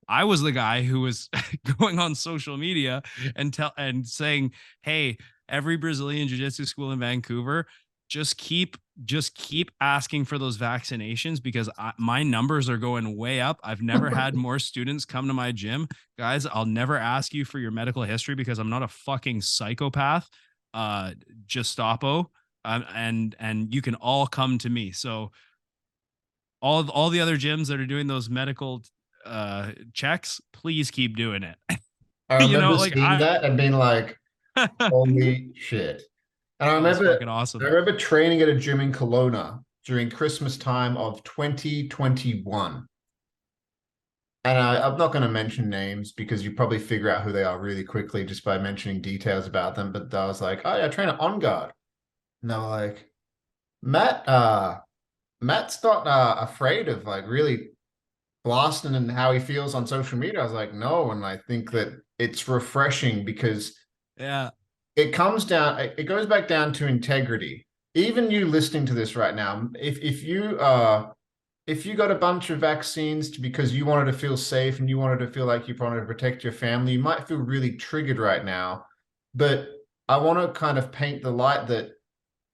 I was the guy who was going on social media and saying, "Hey, every Brazilian jiu-jitsu school in Vancouver, just keep asking for those vaccinations because my numbers are going way up. I've never had more students come to my gym. Guys, I'll never ask you for your medical history because I'm not a fucking psychopath. Gestapo. And you can all come to me. So all the other gyms that are doing those medical checks, please keep doing it. I You know, remember like seeing that and being like, holy shit. And that was fucking I awesome. remember training at a gym in Kelowna during Christmas time of 2021. And I'm not going to mention names because you probably figure out who they are really quickly just by mentioning details about them. But I was like, oh, yeah, I train at On Guard. And they were like, Matt, Matt's not afraid of like really blasting and how he feels on social media. I was like, no. And I think that it's refreshing because Yeah. it comes down, it goes back down to integrity. Even you listening to this right now, if you got a bunch of vaccines because you wanted to feel safe and you wanted to feel like you wanted to protect your family, you might feel really triggered right now. But I want to kind of paint the light that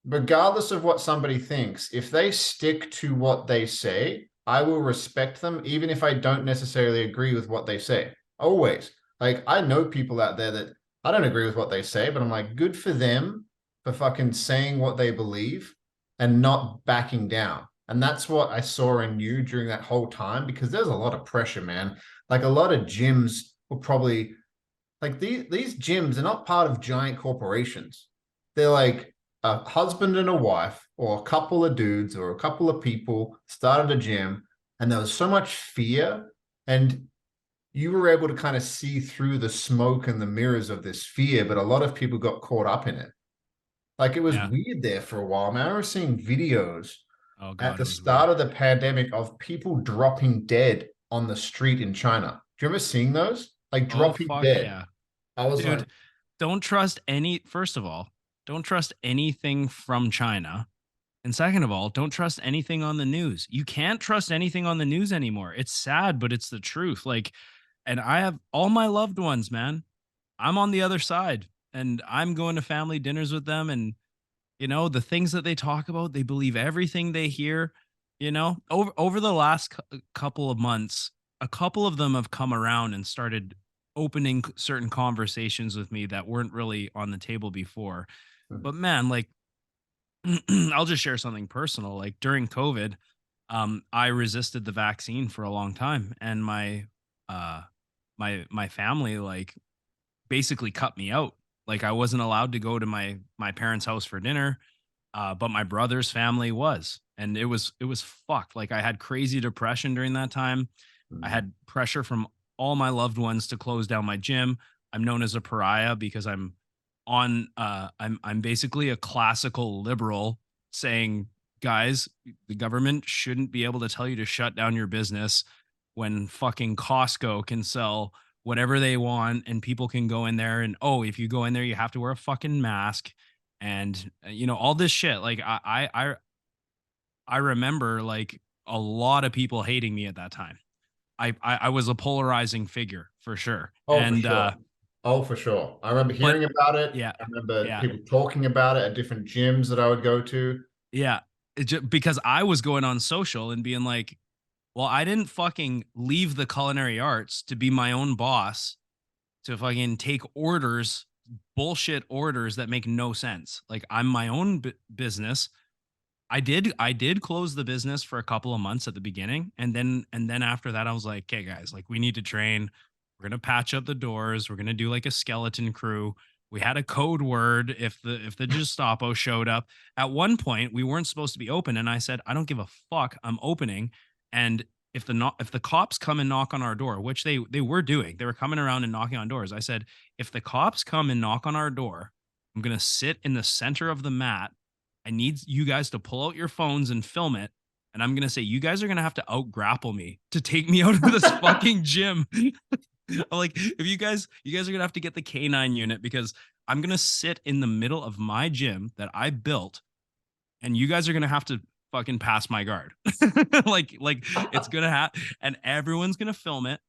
regardless of what somebody thinks, if they stick to what they say, I will respect them, even if I don't necessarily agree with what they say. Always. Like, I know people out there that I don't agree with what they say, but I'm like, good for them for fucking saying what they believe and not backing down. And that's what I saw in you during that whole time because there's a lot of pressure, man. Like, a lot of gyms will probably like these gyms are not part of giant corporations. They're like a husband and a wife, or a couple of dudes, or a couple of people started a gym, and there was so much fear, and you were able to kind of see through the smoke and the mirrors of this fear, but a lot of people got caught up in it. Like it was Yeah. weird there for a while. Man, I remember seeing videos Oh at God, the it was weird. start of the pandemic of people dropping dead on the street in China. Do you remember seeing those? Like Oh dropping fuck dead. yeah. I was like, Dude, don't trust any first of all, don't trust anything from China. And second of all, don't trust anything on the news. You can't trust anything on the news anymore. It's sad, but it's the truth. Like, and I have all my loved ones, man. I'm on the other side and I'm going to family dinners with them. And, the things that they talk about, they believe everything they hear. Over the last couple of months, a couple of them have come around and started opening certain conversations with me that weren't really on the table before. But man, like, I'll just share something personal. Like during COVID, I resisted the vaccine for a long time, and uh, my family like basically cut me out. Like I wasn't allowed to go to my parents' house for dinner, but my brother's family was, and it was fucked. Like I had crazy depression during that time. I mm, had pressure from all my loved ones to close down my gym. I'm known as a pariah because I'm basically a classical liberal saying, guys, the government shouldn't be able to tell you to shut down your business when fucking Costco can sell whatever they want and people can go in there and if you go in there you have to wear a fucking mask and all this shit. Like I remember like a lot of people hating me at that time. I was a polarizing figure for sure. oh, for And sure. Oh, for sure. I remember but hearing about it. yeah, I remember yeah. people talking about it at different gyms that I would go to. Yeah. Because I was going on social and being like, well, I didn't fucking leave the culinary arts to be my own boss, to fucking take orders, bullshit orders that make no sense. Like I'm my own business. I did close the business for a couple of months at the beginning, and then after that I was like, "Okay guys, like we need to train. We're going to patch up the doors. We're going to do like a skeleton crew." We had a code word if the Gestapo showed up. At one point, we weren't supposed to be open and I said, "I don't give a fuck. I'm opening." And if the cops come and knock on our door, which they were doing, they were coming around and knocking on doors. I said, "If the cops come and knock on our door, I'm going to sit in the center of the mat. I need you guys to pull out your phones and film it. And I'm gonna say you guys are gonna have to out grapple me to take me out of this fucking gym." Like if you guys are gonna have to get the canine unit because I'm gonna sit in the middle of my gym that I built, and you guys are gonna have to fucking pass my guard. like it's gonna happen, and everyone's gonna film it,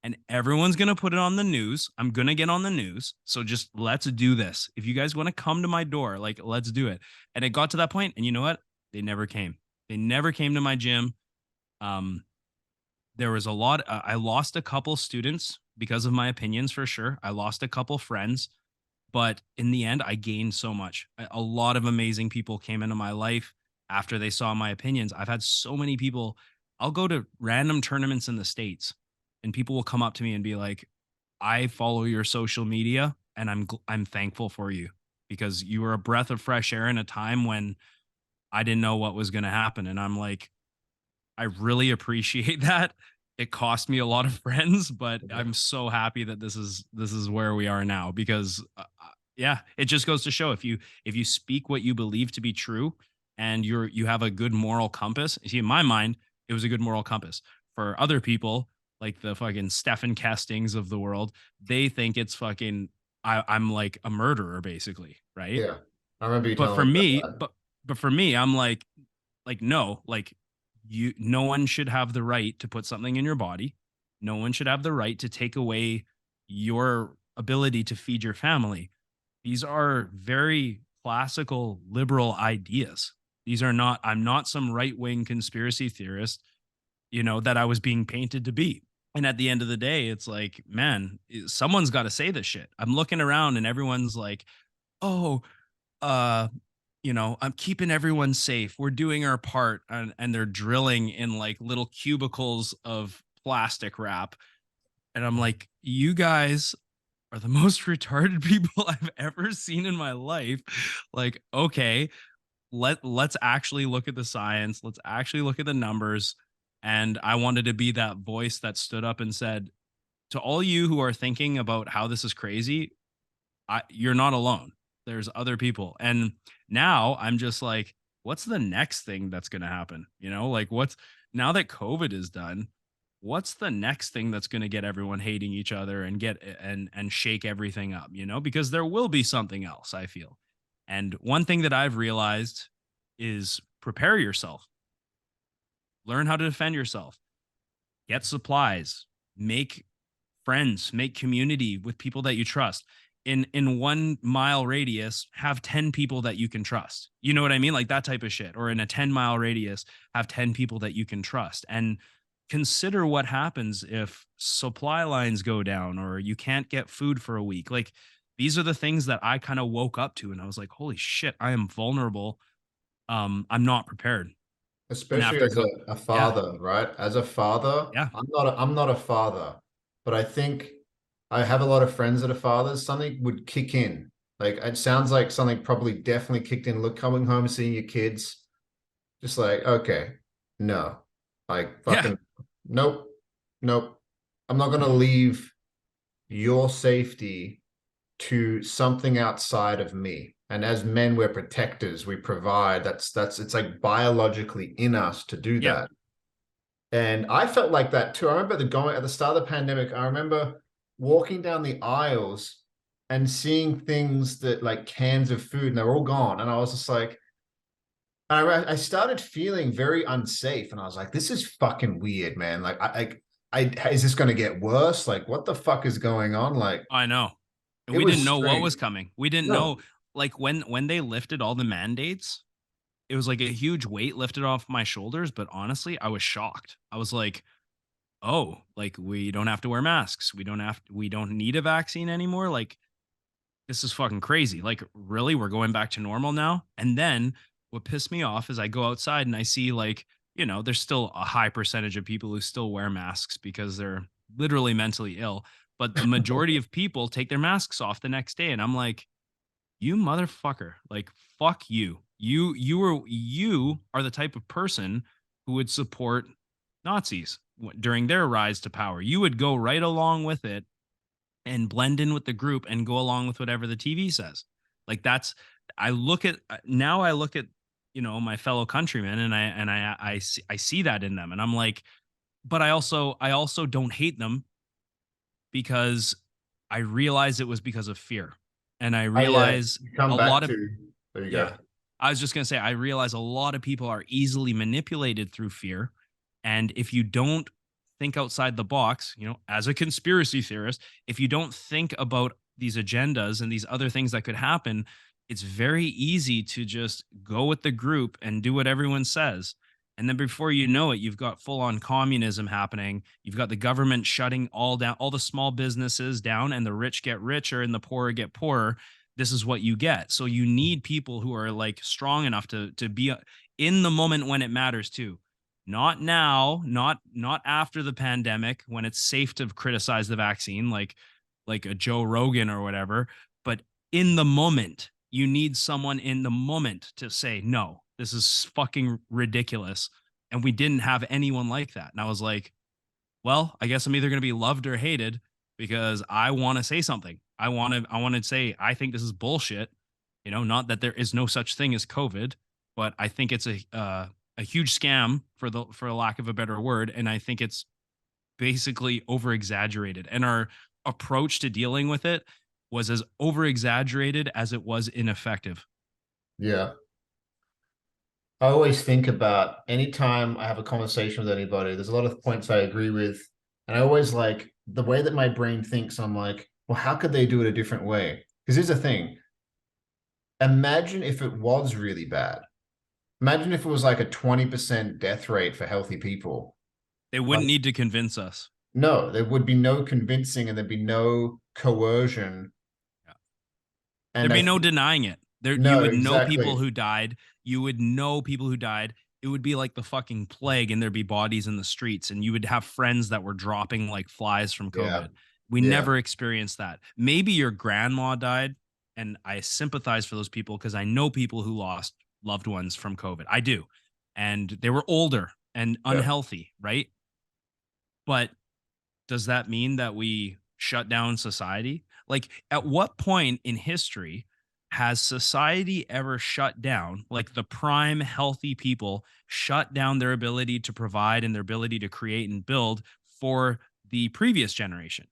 and everyone's going to put it on the news. I'm going to get on the news. So just let's do this. If you guys want to come to my door, like, let's do it. And it got to that point, and you know what? They never came. They never came to my gym. Um, there was a lot. I lost a couple students because of my opinions, for sure. I lost a couple friends, but in the end, I gained so much. A lot of amazing people came into my life after they saw my opinions. I've had so many people. I'll go to random tournaments in the States, and people will come up to me and be like, I follow your social media, and I'm thankful for you, because you were a breath of fresh air in a time when I didn't know what was going to happen. And I'm like, I really appreciate that. It cost me a lot of friends, but I'm so happy that this is where we are now, because yeah, it just goes to show, if you speak what you believe to be true, and you have a good moral compass. See, in my mind, it was a good moral compass. For other people, like the fucking Stephen Castings of the world, they think it's fucking I'm like a murderer, basically, right? Yeah. I remember you But telling for me about me, that. but for me, I'm like no, like, no one should have the right to put something in your body. No one should have the right to take away your ability to feed your family. These are very classical liberal ideas. These are not, I'm not some right-wing conspiracy theorist, that I was being painted to be. And at the end of the day, it's like, man, someone's got to say this shit. I'm looking around and everyone's like, oh, uh I'm keeping everyone safe, we're doing our part, and they're drilling in like little cubicles of plastic wrap, and I'm like, you guys are the most retarded people I've ever seen in my life. Like, okay, let's actually look at the science, let's actually look at the numbers. And I wanted to be that voice that stood up and said, to all you who are thinking about how this is crazy, you're not alone. There's other people. And now I'm just like, what's the next thing that's going to happen? Like, what's, now that COVID is done, what's the next thing that's going to get everyone hating each other and get and shake everything up, because there will be something else, I feel. And one thing that I've realized is prepare yourself, learn how to defend yourself, get supplies, make friends, make community with people that you trust. In 1 mile radius, have 10 people that you can trust. You know what I mean? Like that type of shit. Or in a 10-mile radius, have 10 people that you can trust. And consider what happens if supply lines go down or you can't get food for a week. Like, these are the things that I kind of woke up to, and I was like, holy shit, I am vulnerable. I'm not prepared. And Especially after as a yeah, father, right? As a father, yeah, I'm not a father, but I think I have a lot of friends that are fathers. Something would kick in. Like it sounds like something probably definitely kicked in. Look, coming home, seeing your kids, just like, okay, no, like yeah, fucking nope, nope. I'm not gonna leave your safety to something outside of me. And as men, we're protectors. We provide. That's it's like biologically in us to do yeah, that. And I felt like that too. I remember going at the start of the pandemic, I remember walking down the aisles and seeing things that like cans of food and they're all gone. And I was just like, I started feeling very unsafe. And I was like, this is fucking weird, man. Like is this going to get worse? Like, what the fuck is going on? Like, I know. And it we was didn't know what was strange. coming. We didn't No. know, like, when they lifted all the mandates, it was like a huge weight lifted off my shoulders, but honestly, I was shocked. I was like, "Oh, like, we don't have to wear masks. We don't need a vaccine anymore." Like, this is fucking crazy. Like, really, we're going back to normal now? And then what pissed me off is I go outside and I see, like, there's still a high percentage of people who still wear masks because they're literally mentally ill. But the majority of people take their masks off the next day. And I'm like, you motherfucker, like, fuck you. You are the type of person who would support Nazis during their rise to power. You would go right along with it and blend in with the group and go along with whatever the TV says. Like, that's, I look at now, I look at, my fellow countrymen, and I see that in them, and I'm like, but I also don't hate them, because I realize it was because of fear. And I Oh yeah, realize you come a back lot of, to there you yeah, go. I was just going to say, I realize a lot of people are easily manipulated through fear. And if you don't think outside the box, as a conspiracy theorist, if you don't think about these agendas and these other things that could happen, it's very easy to just go with the group and do what everyone says. And then before you know it, you've got full on communism happening. You've got the government shutting all down, all the small businesses down, and the rich get richer and the poor get poorer. This is what you get. So you need people who are like strong enough to be in the moment when it matters too. Not now, not after the pandemic when it's safe to criticize the vaccine like a Joe Rogan or whatever, but in the moment, you need someone in the moment to say, no, this is fucking ridiculous. And we didn't have anyone like that. And I was like, well, I guess I'm either going to be loved or hated because I want to say something. I want to say, I think this is bullshit. Not that there is no such thing as COVID, but I think it's a huge scam for lack of a better word. And I think it's basically over exaggerated. And our approach to dealing with it was as over exaggerated as it was ineffective. Yeah. I always think about anytime I have a conversation with anybody, there's a lot of points I agree with. And I always like the way that my brain thinks. I'm like, well, how could they do it a different way? Because here's the thing. Imagine if it was really bad. Imagine if it was like a 20% death rate for healthy people. They wouldn't Like, need to convince us. no, there would be no convincing and there'd be no coercion. Yeah. And There'd I be no think, denying it. You no, would know people exactly. who died. You would know people who died. It would be like the fucking plague, and there'd be bodies in the streets, and you would have friends that were dropping like flies from Yeah. COVID. We Yeah. never experienced that. Maybe your grandma died, and I sympathize for those people because I know people who lost loved ones from COVID. I do. And they were older and Yeah. unhealthy, right? But does that mean that we shut down society? Like, at what point in history has society ever shut down, like the prime healthy people shut down their ability to provide and their ability to create and build for the previous generation?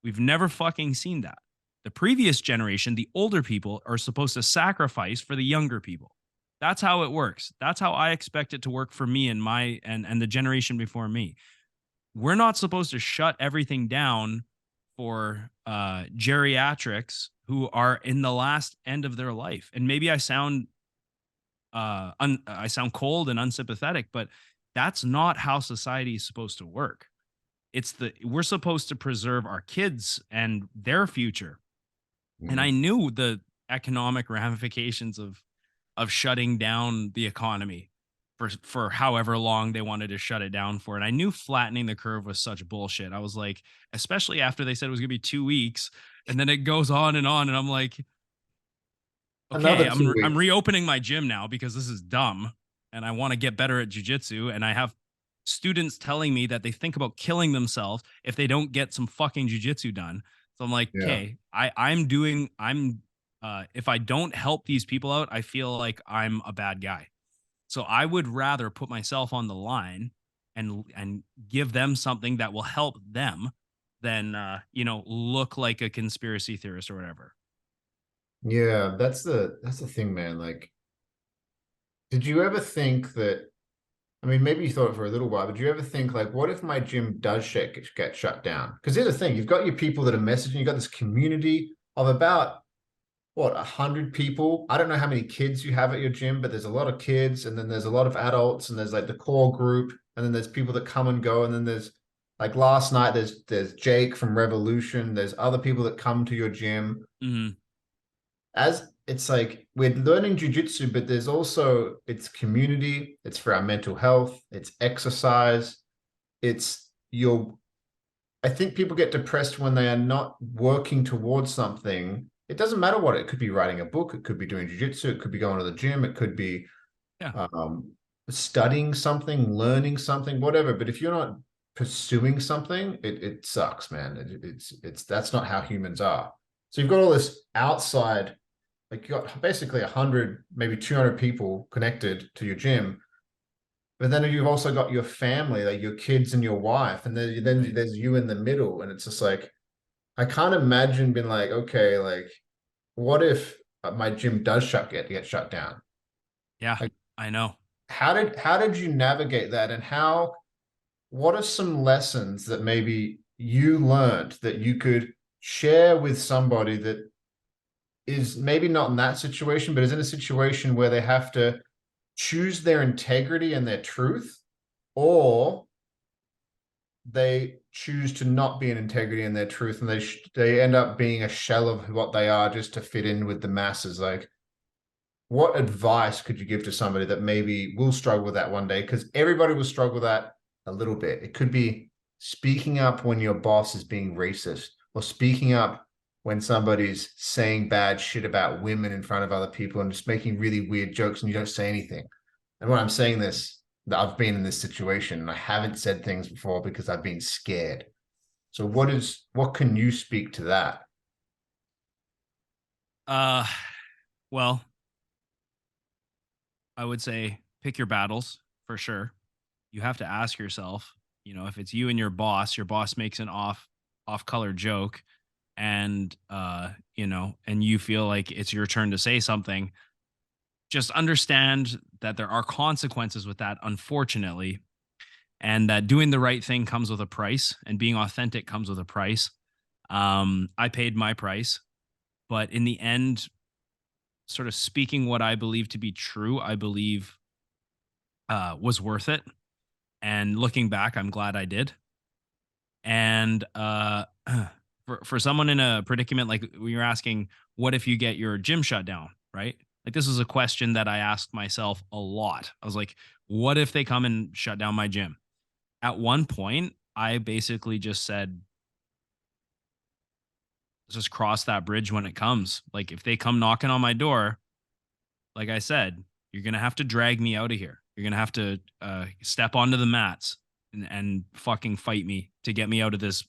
We've never fucking seen that. The previous generation, the older people, are supposed to sacrifice for the younger people. That's how it works. That's how I expect it to work for me and my and the generation before me. We're not supposed to shut everything down for geriatrics who are in the last end of their life. And maybe I sound cold and unsympathetic, but that's not how society is supposed to work. We're supposed to preserve our kids and their future. And I Mhm. knew the economic ramifications of shutting down the economy for however long they wanted to shut it down for. And I knew flattening the curve was such bullshit. I was like, especially after they said it was gonna be 2 weeks, and then it goes on, and I'm like, okay, Another two I'm weeks. reopening my gym now because this is dumb, and I want to get better at jujitsu. And I have students telling me that they think about killing themselves if they don't get some fucking jujitsu done. So I'm like, Yeah. okay, I'm if I don't help these people out, I feel like I'm a bad guy. So I would rather put myself on the line and give them something that will help them than look like a conspiracy theorist or whatever. Yeah. That's the thing, man. Like, did you ever think that, I mean, maybe you thought it for a little while, but did you ever think like, what if my gym does get shut down? Because here's the thing, you've got your people that are messaging, you've got this community of about what, 100 people. I don't know how many kids you have at your gym, but there's a lot of kids, and then there's a lot of adults, and there's like the core group, and then there's people that come and go, and then there's like last night there's Jake from Revolution, there's other people that come to your gym. Mm-hmm. As it's like we're learning jujitsu, but there's also it's community, it's for our mental health, it's exercise, it's your I think people get depressed when they are not working towards something. It doesn't matter what it could be, writing a book, it could be doing jujitsu, it could be going to the gym, it could be Yeah. um, studying something, learning something, whatever. But if you're not pursuing something, it sucks, man. It's that's not how humans are. So you've got all this outside, like you got basically 100, maybe 200 people connected to your gym, but then you've also got your family, like your kids and your wife, and then Right. there's you in the middle, and it's just like I can't imagine being like, okay, like what if my gym does get shut down? Yeah, Like I know. how did you navigate that, and how? what are some lessons that maybe you learned that you could share with somebody that is maybe not in that situation, but is in a situation where they have to choose their integrity and their truth, or they choose to not be in integrity and their truth, and they end up being a shell of what they are just to fit in with the masses. Like, what advice could you give to somebody that maybe will struggle with that one day? Because everybody will struggle with that a little bit. It could be speaking up when your boss is being racist, or speaking up when somebody's saying bad shit about women in front of other people and just making really weird jokes and you don't say anything. And when I'm saying this, that I've been in this situation and I haven't said things before because I've been scared. So what can you speak to that? Uh, well, I would say pick your battles for sure. You have to ask yourself, if it's you and your boss makes an off color joke, and and you feel like it's your turn to say something, just understand that there are consequences with that, unfortunately, and that doing the right thing comes with a price, and being authentic comes with a price. I paid my price, but in the end, sort of speaking what I believe to be true, I believe was worth it. And looking back, I'm glad I did. And for someone in a predicament like when you're asking, what if you get your gym shut down, right? Like this is a question that I asked myself a lot. I was like, what if they come and shut down my gym? At one point, I basically just said, just cross that bridge when it comes. Like if they come knocking on my door, like I said, you're gonna have to drag me out of here. You're gonna have to step onto the mats and fucking fight me to get me out of this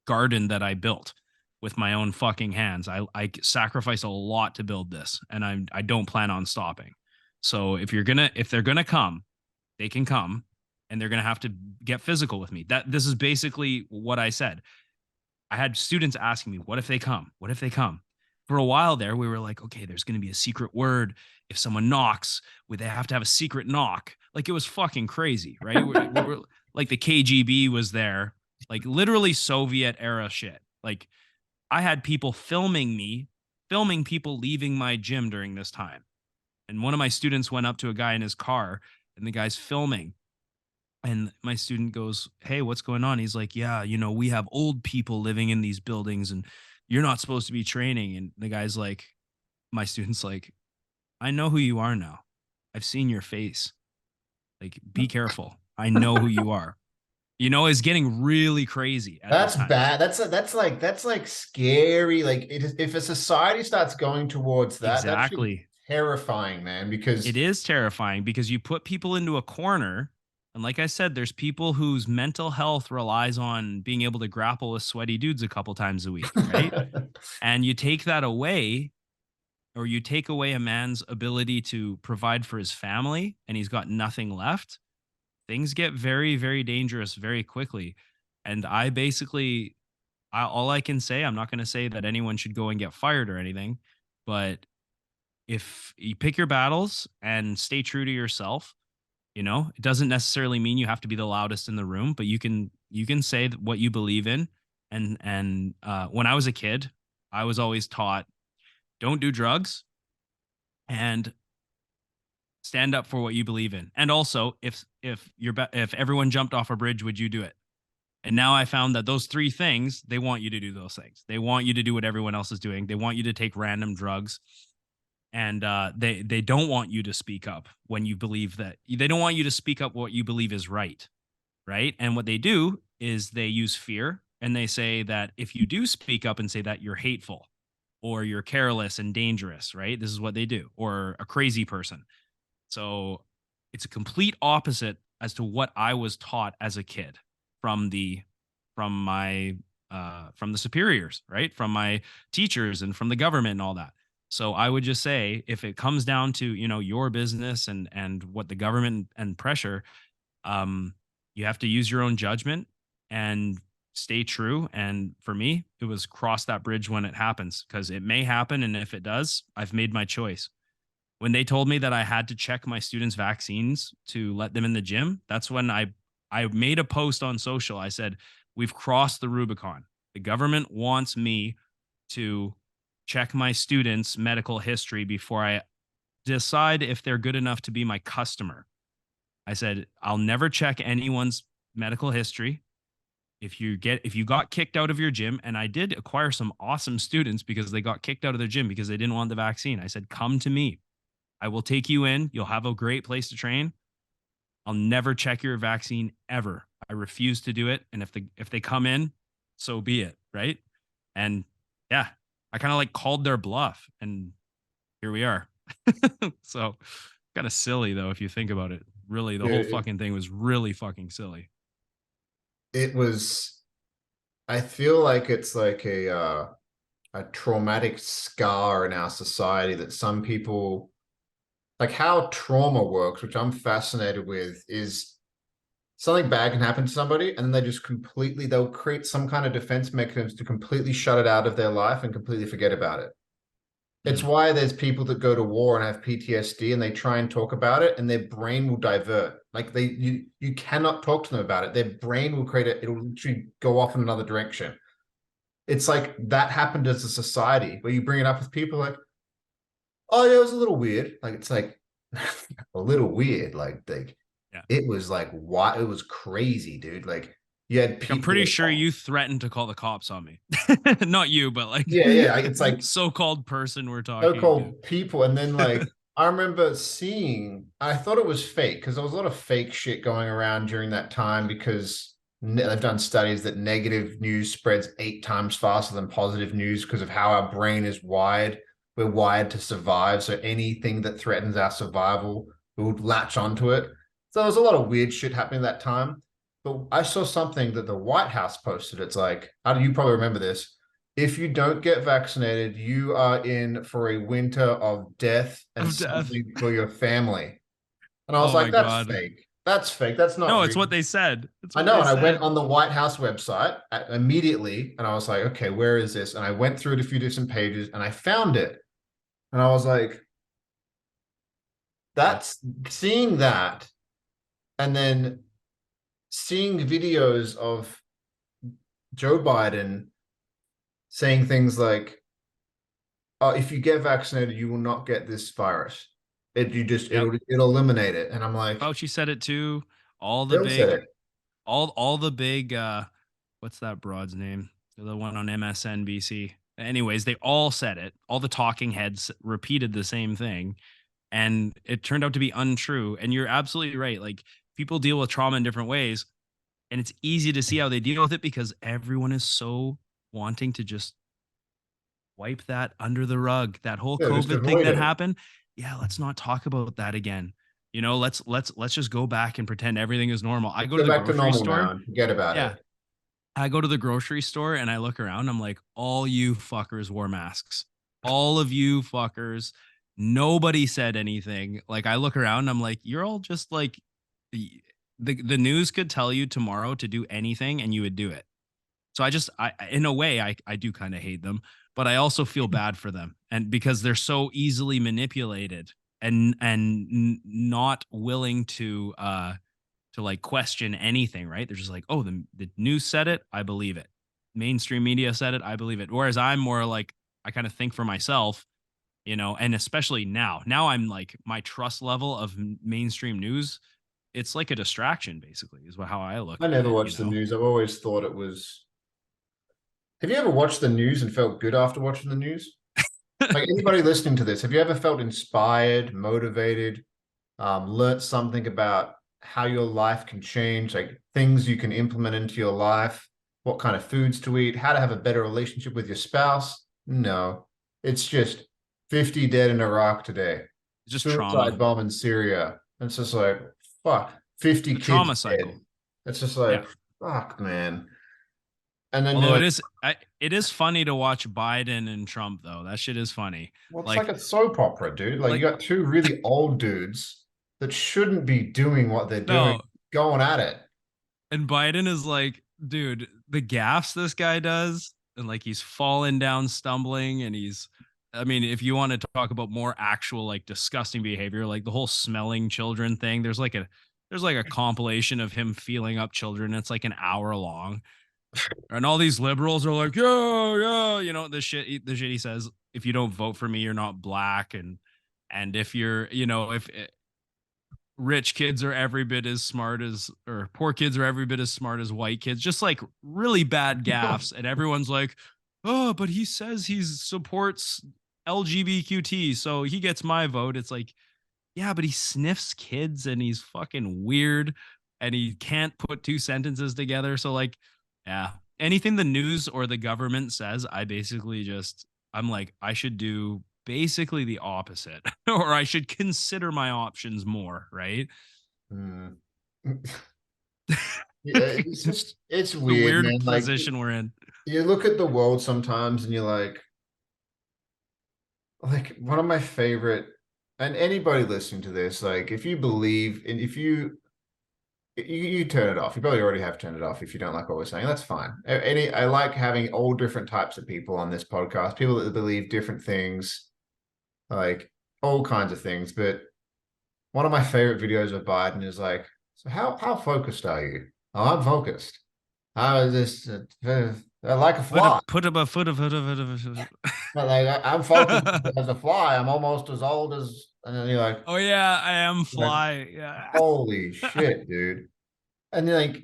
garden that I built with my own fucking hands. I sacrifice a lot to build this, and I don't plan on stopping. So if they're gonna come, they can come, and they're gonna have to get physical with me. This is basically what I said. I had students asking me, what if they come? What if they come? For a while there, we were like, okay, there's going to be a secret word. If someone knocks, would they have to have a secret knock? Like it was fucking crazy, right? We're like the KGB was there, like literally Soviet era shit. Like I had people filming me, filming people leaving my gym during this time. And one of my students went up to a guy in his car, and the guy's filming, and my student goes, "Hey, what's going on?" He's like, "Yeah, we have old people living in these buildings, and you're not supposed to be training." And the guy's like, my student's like, "I know who you are now. I've seen your face. Like, be careful. I know who you are." It's getting really crazy at this That's time. bad. That's like scary. Like if a society starts going towards that, that should be Exactly. terrifying, man. It Because is terrifying because you put people into a corner. And like I said, there's people whose mental health relies on being able to grapple with sweaty dudes a couple times a week, right? And you take that away, or you take away a man's ability to provide for his family, and he's got nothing left, things get very, very dangerous very quickly. And I basically, all I can say, I'm not going to say that anyone should go and get fired or anything, but if you pick your battles and stay true to yourself, it doesn't necessarily mean you have to be the loudest in the room, but you can say what you believe in. And when I was a kid, I was always taught, don't do drugs, and stand up for what you believe in. And also, if everyone jumped off a bridge, would you do it? And now I found that those three things, they want you to do those things. They want you to do what everyone else is doing. They want you to take random drugs, and they don't want you to speak up when you believe that. They don't want you to speak up what you believe is right, right? And what they do is they use fear, and they say that if you do speak up and say that, you're hateful or you're careless and dangerous, right? This is what they do, or a crazy person. So it's a complete opposite as to what I was taught as a kid from the from the superiors, right? From my teachers and from the government and all that. So I would just say, if it comes down to, your business and what the government and pressure, um, you have to use your own judgment and stay true. And for me, it was cross that bridge when it happens, because it may happen. And if it does, I've made my choice. When they told me that I had to check my students' vaccines to let them in the gym, that's when I I made a post on social. I said, we've crossed the Rubicon. The government wants me to check my students' medical history before I decide if they're good enough to be my customer. I said, I'll never check anyone's medical history. If you got kicked out of your gym, and I did acquire some awesome students because they got kicked out of their gym because they didn't want the vaccine. I said, come to me. I will take you in. You'll have a great place to train. I'll never check your vaccine ever. I refuse to do it. And if they come in, so be it. Right. And yeah, I kind of like called their bluff, and here we are. So kind of silly though, if you think about it. Really, the whole Dude, fucking thing was really fucking silly. it was, I feel like it's like a traumatic scar in our society that some people, like how trauma works, which I'm fascinated with, is something bad can happen to somebody and then they'll create some kind of defense mechanism to completely shut it out of their life and completely forget about it. It's Mm. why there's people that go to war and have PTSD and they try and talk about it and their brain will divert. Like you cannot talk to them about it. Their brain will it'll literally go off in another direction. It's like that happened as a society where you bring it up with people like, oh yeah, it was a little weird. Like it's like a little weird. Like Yeah. it was like what it was crazy, dude. Like you had Like I'm people pretty that, sure you threatened to call the cops on me. Not you, but like yeah, it's like so-called person we're talking to. so-called people. And then like I remember seeing, I thought it was fake because there was a lot of fake shit going around during that time because they've done studies that negative news spreads 8 times faster than positive news because of how our brain is wired. We're wired to survive. So anything that threatens our survival, we would latch onto it. So there was a lot of weird shit happening at that time. But I saw something that the White House posted. It's like, how do you probably remember this? If you don't get vaccinated, you are in for a winter of death and Of death. something for your family. And I was Oh like, my that's god. fake. That's fake. That's not No, real. it's what they said. It's I what know. they And I went said. on the White House website immediately and I was like, okay, where is this? And I went through it a few different pages and I found it. And I was like, Yeah. that's seeing that and then seeing videos of Joe Biden saying things like, oh, if you get vaccinated, you will not get this virus. Yep. It'll eliminate it. And I'm like, Fauci said it too. All the Bill said big it. all the big what's that broad's name? The one on MSNBC. Anyways, they all said it. All the talking heads repeated the same thing, and it turned out to be untrue. And you're absolutely right. Like people deal with trauma in different ways, and it's easy to see how they deal with it because everyone is so wanting to just wipe that under the rug. That whole Yeah, just COVID thing avoid that it. happened. Yeah, let's not talk about that again. You know, let's just go back and pretend everything is normal. I Let's go to go the back to grocery normal now store. and forget about Yeah, it. I go to the grocery store and I look around. I'm like, all you fuckers wore masks. All of you fuckers. Nobody said anything. Like I look around, I'm like, you're all just like the news could tell you tomorrow to do anything and you would do it. So I in a way I do kind of hate them, but I also feel bad for them, and because they're so easily manipulated and not willing to like question anything, right? They're just like, oh, the news said it, I believe it. Mainstream media said it, I believe it. Whereas I'm more like, I kind of think for myself, you know, and especially now I'm like, my trust level of mainstream news, it's like a distraction, basically, is how I look I at never it, watched the news. I've always thought it was. Have you ever watched the news and felt good after watching the news? Like anybody listening to this, have you ever felt inspired, motivated, learned something about how your life can change, like things you can implement into your life, what kind of foods to eat, how to have a better relationship with your spouse? No, it's just 50 dead in Iraq today, It's just suicide trauma, bomb in Syria. It's just like, fuck, 50 the kids trauma dead. cycle. It's just Yeah. like, fuck, man. And then Although they're it is funny to watch Biden and Trump though. That shit is funny. well, it's like Like a soap opera, dude. Like you like got two really old dudes that shouldn't be doing what they're doing, no, going at it. and Biden is like, dude, the gaffes this guy does, and like he's falling down, stumbling, and he's. I mean, if you want to talk about more actual like disgusting behavior, like the whole smelling children thing, there's like there's like a compilation of him feeling up children. It's like an hour long. And all these liberals are like, yeah, the shit he says, if you don't vote for me, you're not black. And if you're, if rich kids are every bit as smart as, or poor kids are every bit as smart as white kids, just like really bad gaffes. And everyone's like, oh, but he says he supports LGBTQT, so he gets my vote. It's like, yeah, but he sniffs kids and he's fucking weird and he can't put two sentences together. So, like, yeah, anything the news or the government says, I'm like, I should do basically the opposite, or I should consider my options more, right? Mm. Yeah, It's it's a weird, weird man. Like position we're in. you look at the world sometimes and you're like one of my favorite, and anybody listening to this, like if you believe and if you turn it off. You probably already have turned it off if you don't like what we're saying. That's fine. I like having all different types of people on this podcast, people that believe different things, like all kinds of things. But one of my favorite videos of Biden is like, so how focused are you? Oh, I'm focused. I just I like a fly. Put up a foot of But like I'm focused as a fly. I'm almost as old as, and then Oh yeah, I am you're like, fly. Yeah. holy shit, dude. And you're like,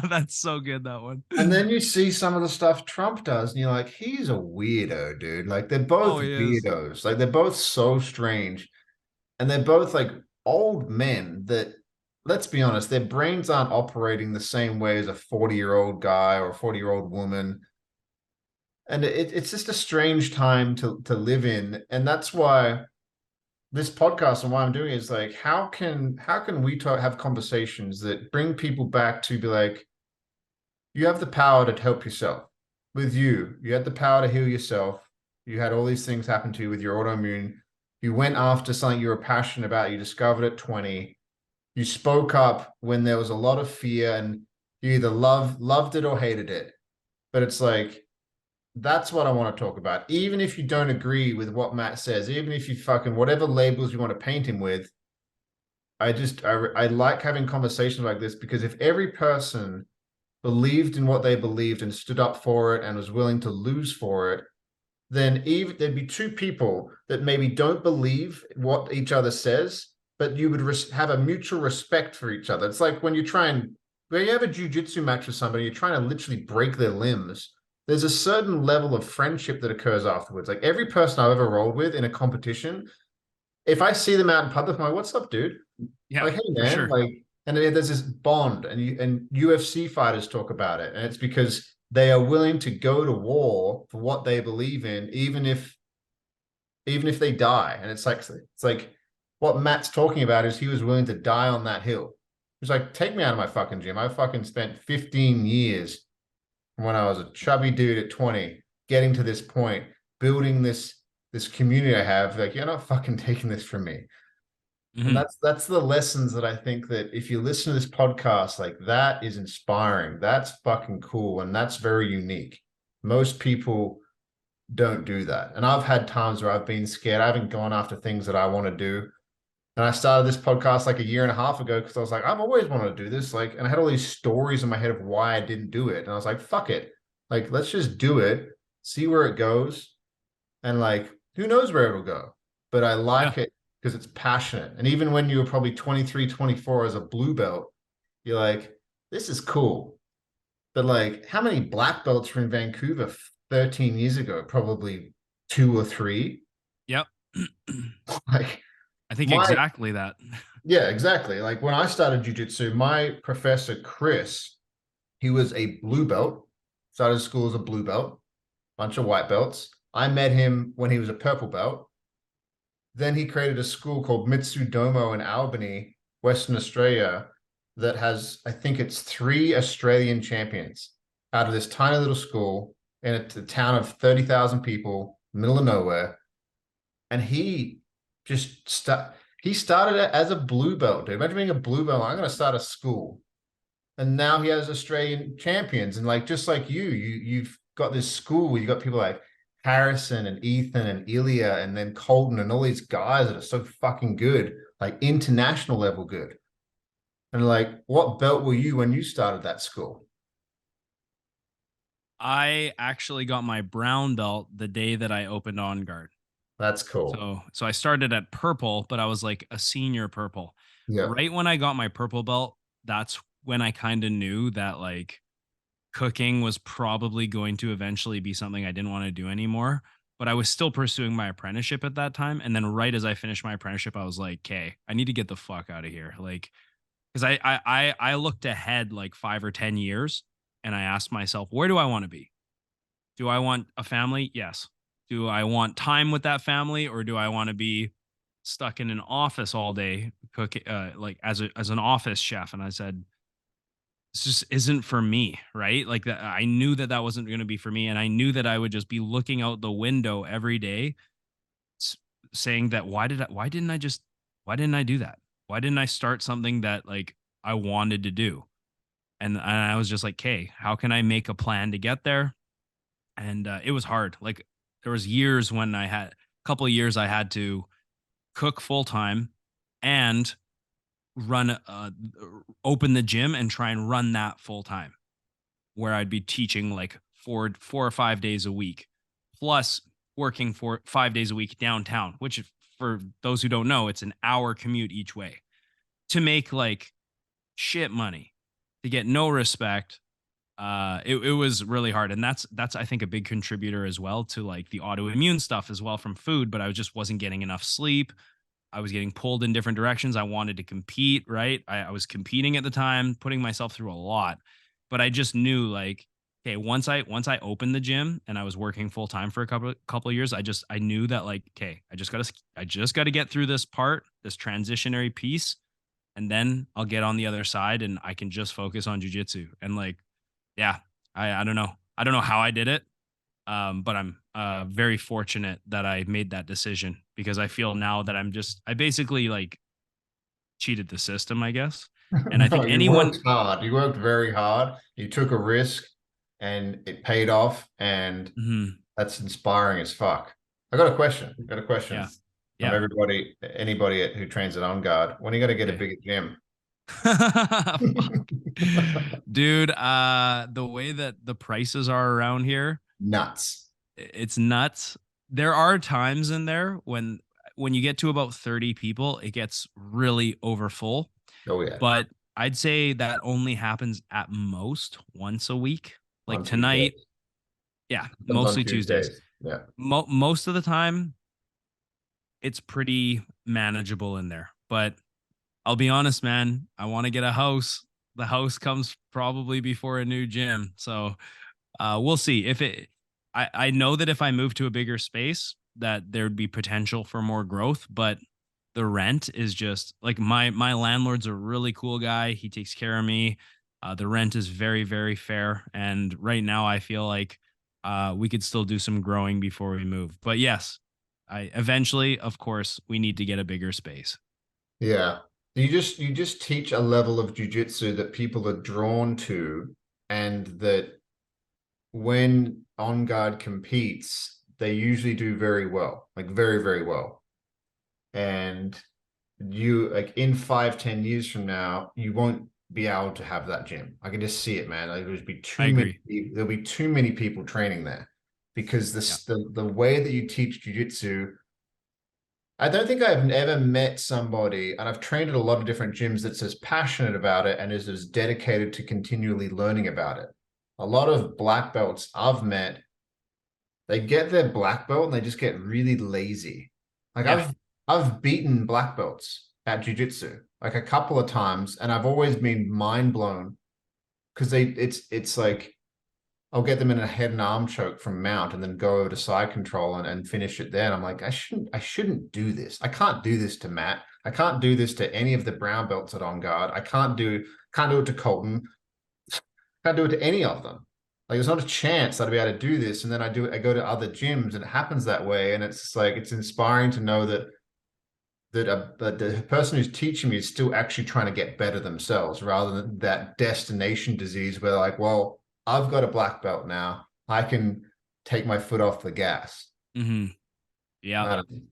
That's so good, that one. and then you see some of the stuff Trump does, and you're like, he's a weirdo, dude. Like they're Oh, both he is. weirdos. Like they're both so strange. And they're both like old men that, let's be honest, their brains aren't operating the same way as a 40-year-old guy or a 40-year-old woman. And it's just a strange time to live in. And that's why this podcast and why I'm doing it is like, how can we talk, have conversations that bring people back to be like, you have the power to help yourself. With you had the power to heal yourself. You had all these things happen to you with your autoimmune. You went after something you were passionate about. You discovered at 20. You spoke up when there was a lot of fear, and you either loved it or hated it. But it's like, that's what I want to talk about. Even if you don't agree with what Matt says, even if you fucking whatever labels you want to paint him with, I like having conversations like this, because if every person believed in what they believed and stood up for it and was willing to lose for it, then even there'd be two people that maybe don't believe what each other says, but you would have a mutual respect for each other. It's like when you have a jiu-jitsu match with somebody, you're trying to literally break their limbs. There's a certain level of friendship that occurs afterwards. Like every person I've ever rolled with in a competition, if I see them out in public, I'm like, what's up, dude? Yeah, Like, hey, for man, sure. like, and then there's this bond, and UFC fighters talk about it, and it's because they are willing to go to war for what they believe in, even if they die. And it's like what Matt's talking about is he was willing to die on that hill. He's like, take me out of my fucking gym. I fucking spent 15 years when I was a chubby dude at 20, getting to this point, building this community I have. Like, you're not fucking taking this from me. And Hmm. that's the lessons that I think that if you listen to this podcast, like that is inspiring. That's fucking cool. And that's very unique. Most people don't do that. And I've had times where I've been scared. I haven't gone after things that I want to do. And I started this podcast like a year and a half ago because I was like, I've always wanted to do this. Like, and I had all these stories in my head of why I didn't do it. And I was like, fuck it. Like, let's just do it, see where it goes. And like, who knows where it'll go? But I Yeah. like it because it's passionate. And even when you were probably 23, 24 as a blue belt, you're like, this is cool. But like, how many black belts were in Vancouver 13 years ago? Probably two or three. Yep. Like, I think my exactly that. yeah, exactly. Like when I started jujitsu, my professor Chris, he was a blue belt, started school as a blue belt, bunch of white belts. I met him when he was a purple belt. Then he created a school called Mitsudomo in Albany, Western Australia, that has, I think it's 3 Australian champions out of this tiny little school in a town of 30,000 people, middle of nowhere. And he started it as a blue belt, dude. Imagine being a blue belt. I'm going to start a school. And now he has Australian champions. And like, just like you've got this school where you got people like Harrison and Ethan and Ilya and then Colton and all these guys that are so fucking good, like international level good. And like, what belt were you when you started that school? I actually got my brown belt the day that I opened On Guard. That's cool. So I started at purple, but I was like a senior purple. Yeah. Right when I got my purple belt, that's when I kind of knew that like cooking was probably going to eventually be something I didn't want to do anymore. But I was still pursuing my apprenticeship at that time. And then right as I finished my apprenticeship, I was like, okay, I need to get the fuck out of here. Like, because I looked ahead like 5 or 10 years and I asked myself, where do I want to be? Do I want a family? Yes. Do I want time with that family, or do I want to be stuck in an office all day cooking, like as an office chef? And I said, this just isn't for me, right? Like that, I knew that that wasn't going to be for me, and I knew that I would just be looking out the window every day, saying that why didn't I do that? Why didn't I start something that like I wanted to do? And I was just like, okay, how can I make a plan to get there? And it was hard. Like there was years when I had a couple of years I had to cook full time and run open the gym and try and run that full time, where I'd be teaching like 4 or 5 days a week, plus working for 5 days a week downtown, which for those who don't know, it's an hour commute each way to make like shit money, to get no respect. It was really hard, and that's I think a big contributor as well to like the autoimmune stuff as well from food. But I just wasn't getting enough sleep. I was getting pulled in different directions. I wanted to compete, right? I was competing at the time, putting myself through a lot. But I just knew like, okay, once I opened the gym and I was working full time for a couple of years, I knew that like, okay, I just gotta get through this part, this transitionary piece, and then I'll get on the other side and I can just focus on jujitsu. And like, yeah, I don't know. I don't know how I did it. But I'm very fortunate that I made that decision, because I feel now that I basically like cheated the system, I guess. And I No, think you anyone, worked hard. You worked very hard. You took a risk and it paid off. And mhm, that's inspiring as fuck. I got a question. Got a question yeah, from yeah, anybody who trains at On Guard. When are you going to get a okay. bigger gym? Fuck. Dude, the way that the prices are around here, Nuts. it's nuts. There are times in there when you get to about 30 people, it gets really over full. Oh yeah. But I'd say that only happens at most once a week. Like On tonight, Tuesdays. yeah, Comes on mostly Tuesdays. Tuesdays. Yeah. Most of the time, it's pretty manageable in there. But I'll be honest, man, I want to get a house. The house comes probably before a new gym. So we'll see. I know that if I move to a bigger space, that there'd be potential for more growth, but the rent is just like my landlord's a really cool guy. He takes care of me. The rent is very, very fair, and right now I feel like we could still do some growing before we move. But yes, I eventually, of course, we need to get a bigger space. Yeah. You just teach a level of jujitsu that people are drawn to, and that when On Guard competes, they usually do very well, like very, very well. And you like in 5, 10 years from now, you won't be able to have that gym. I can just see it, man. Like there'll be I too many, agree. there'll be too many people training there because Yeah, the way that you teach jujitsu, I don't think I've ever met somebody, and I've trained at a lot of different gyms that's as passionate about it and is as dedicated to continually learning about it. A lot of black belts I've met, they get their black belt and they just get really lazy. Like yeah, I've beaten black belts at jiu-jitsu like a couple of times, and I've always been mind blown because it's like I'll get them in a head and arm choke from mount and then go over to side control and finish it there. And I'm like, I shouldn't do this. I can't do this to Matt. I can't do this to any of the brown belts at On Guard. I can't do it to Colton. Can't do it to any of them. Like there's not a chance that I'd be able to do this. And then I go to other gyms and it happens that way. And it's just like it's inspiring to know that the person who's teaching me is still actually trying to get better themselves rather than that destination disease where like, well, I've got a black belt now. I can take my foot off the gas. hmm yeah. I don't,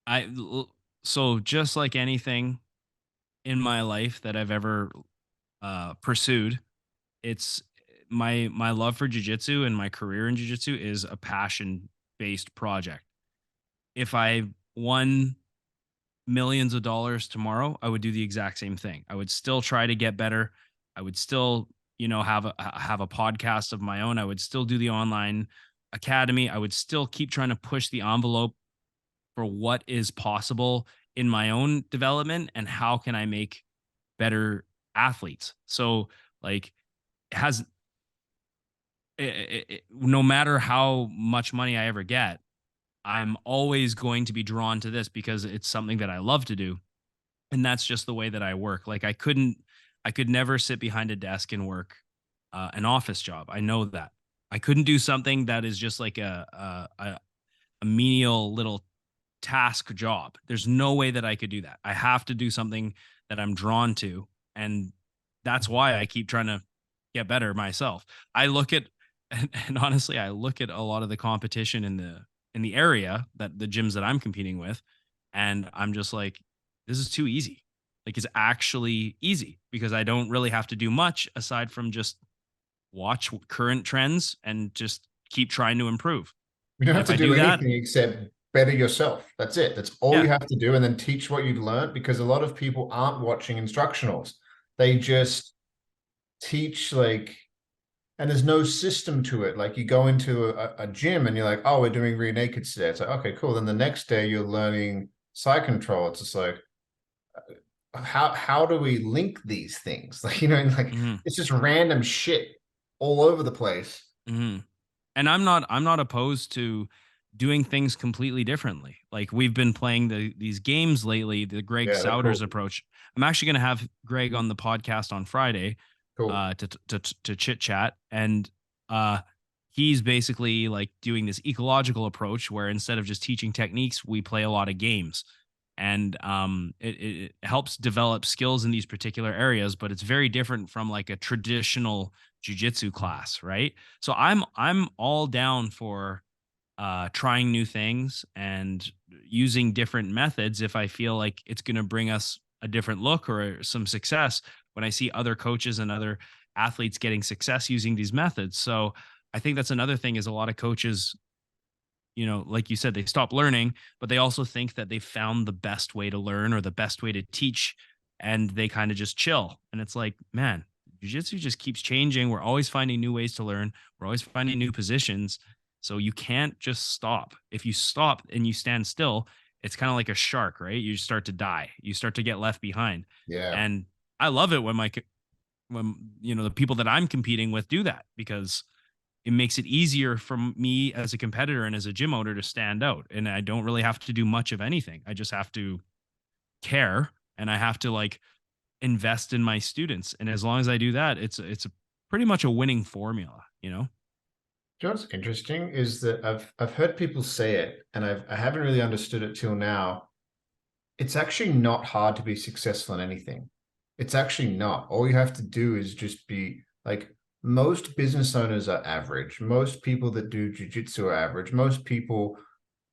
I so just like anything, in my life that I've ever pursued. It's my love for jujitsu and my career in jujitsu is a passion based project. If I won millions of dollars tomorrow, I would do the exact same thing. I would still try to get better. I would still, have a podcast of my own. I would still do the online academy. I would still keep trying to push the envelope for what is possible in my own development and how can I make better athletes. So like has no matter how much money I ever get, I'm always going to be drawn to this because it's something that I love to do. And that's just the way that I work. Like I could never sit behind a desk and work an office job. I know that I couldn't do something that is just like a menial little task job. There's no way that I could do that. I have to do something that I'm drawn to. And that's why I keep trying to get better myself. I look at and honestly, I look at a lot of the competition in the area that the gyms that I'm competing with, and I'm just like, this is too easy. Like it's actually easy because I don't really have to do much aside from just watch current trends and just keep trying to improve. You don't And have if to I do do that, anything except better yourself. That's it. That's all you yeah. have to do. And then teach what you've learned, because a lot of people aren't watching instructionals. They just teach like, and there's no system to it. Like you go into a gym and you're like, oh, we're doing rear naked today. It's like, okay, cool. Then the next day you're learning side control. It's just like, how do we link these things? Like, like Hmm. it's just random shit all over the place. Hmm. And I'm not opposed to doing things completely differently. Like we've been playing these games lately, the Greg Yeah, they're Souders cool. approach. I'm actually going to have Greg on the podcast on Friday Cool. to chit chat, and uh, he's basically like doing this ecological approach where instead of just teaching techniques, we play a lot of games, and it helps develop skills in these particular areas. But it's very different from like a traditional jujitsu class, right? So I'm all down for trying new things and using different methods if I feel like it's going to bring us a different look or some success when I see other coaches and other athletes getting success using these methods. So I think that's another thing is a lot of coaches, like you said, they stop learning, but they also think that they found the best way to learn or the best way to teach and they kind of just chill. And it's like, man, jiu-jitsu just keeps changing. We're always finding new ways to learn. We're always finding new positions. So you can't just stop. If you stop and you stand still, it's kind of like a shark, right? You start to die. You start to get left behind. Yeah. And I love it when the people that I'm competing with do that because it makes it easier for me as a competitor and as a gym owner to stand out. And I don't really have to do much of anything. I just have to care and I have to like invest in my students. And as long as I do that, it's a pretty much a winning formula, you know? You know what's interesting is that I've heard people say it, and I haven't really understood it till now. It's actually not hard to be successful in anything. It's actually not. All you have to do is just be like, most business owners are average. Most people that do jujitsu are average. Most people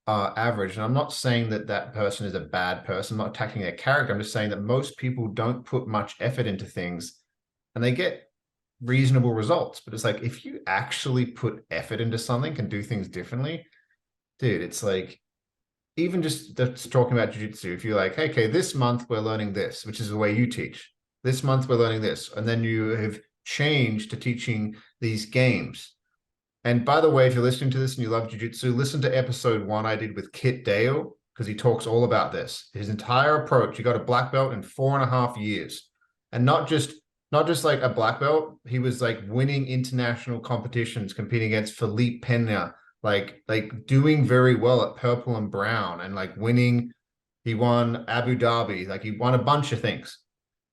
are average. And I'm not saying that that person is a bad person. I'm not attacking their character. I'm just saying that most people don't put much effort into things and they get reasonable results. But it's like, if you actually put effort into something and do things differently, dude, it's like, even just that's talking about jiu-jitsu, if you're like, hey, okay, this month we're learning this, which is the way you teach. This month we're learning this. And then you have changed to teaching these games. And by the way, if you're listening to this and you love jiu-jitsu, listen to episode 1 I did with Kit Dale, because he talks all about this. His entire approach, he got a black belt in 4.5 years. And not just like a black belt, he was like winning international competitions, competing against Felipe Pena, like doing very well at purple and brown, and like winning. He won Abu Dhabi, like he won a bunch of things.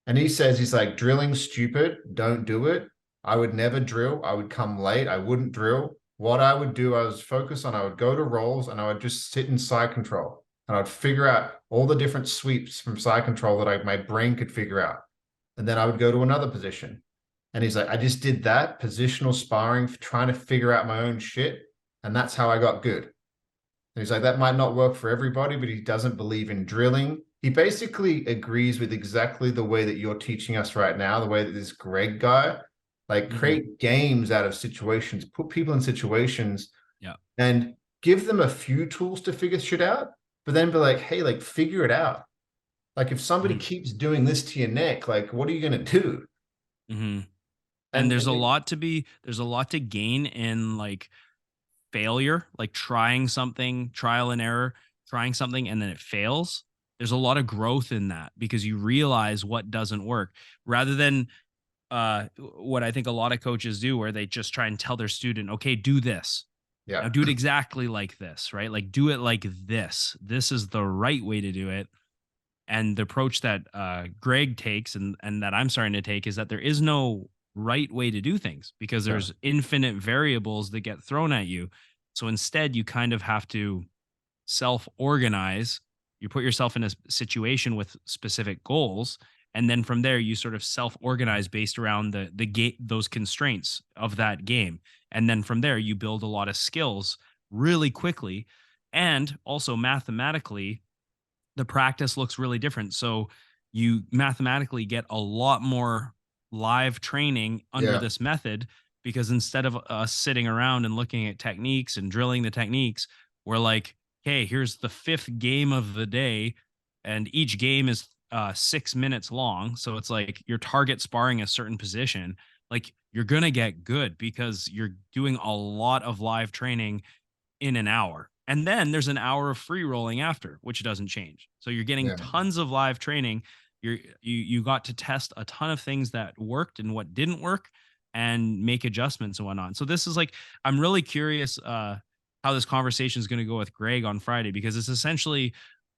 And he says, he's like, drilling's stupid, don't do it. I would never drill. I would come late. I wouldn't drill. What I would do, I was focused on, I would go to rolls and I would just sit in side control. And I'd figure out all the different sweeps from side control that my brain could figure out. And then I would go to another position. And he's like, I just did that positional sparring, trying to figure out my own shit. And that's how I got good. And he's like, that might not work for everybody, but he doesn't believe in drilling. he basically agrees with exactly the way that you're teaching us right now, the way that this Greg guy, like, Mm-hmm. create games out of situations, put people in situations Yeah. and give them a few tools to figure shit out, but then be like, hey, like, figure it out. Like, if somebody Mm-hmm. keeps doing this to your neck, like, what are you going to do? Mm-hmm. And And there's a lot to gain in like failure, like trying something, trial and error, trying something and then it fails. There's a lot of growth in that because you realize what doesn't work rather than what I think a lot of coaches do where they just try and tell their student, okay, do this. yeah, Now do it exactly like this, right? Like do it like this. This is the right way to do it. And the approach that Greg takes and that I'm starting to take is that there is no right way to do things because yeah, there's infinite variables that get thrown at you. So instead, you kind of have to self organize. You put yourself in a situation with specific goals, and then from there, you sort of self organize based around the game, those constraints of that game, and then from there, you build a lot of skills really quickly, and also mathematically the practice looks really different. So you mathematically get a lot more live training under yeah, this method because instead of us sitting around and looking at techniques and drilling the techniques, we're like, hey, here's the fifth game of the day. And each game is 6 minutes long. So it's like your target sparring a certain position. Like you're going to get good because you're doing a lot of live training in an hour. And then there's an hour of free rolling after, which doesn't change. So you're getting yeah. tons of live training. You got to test a ton of things that worked and what didn't work and make adjustments and whatnot. So this is like I'm really curious how this conversation is going to go with Greg on Friday because it's essentially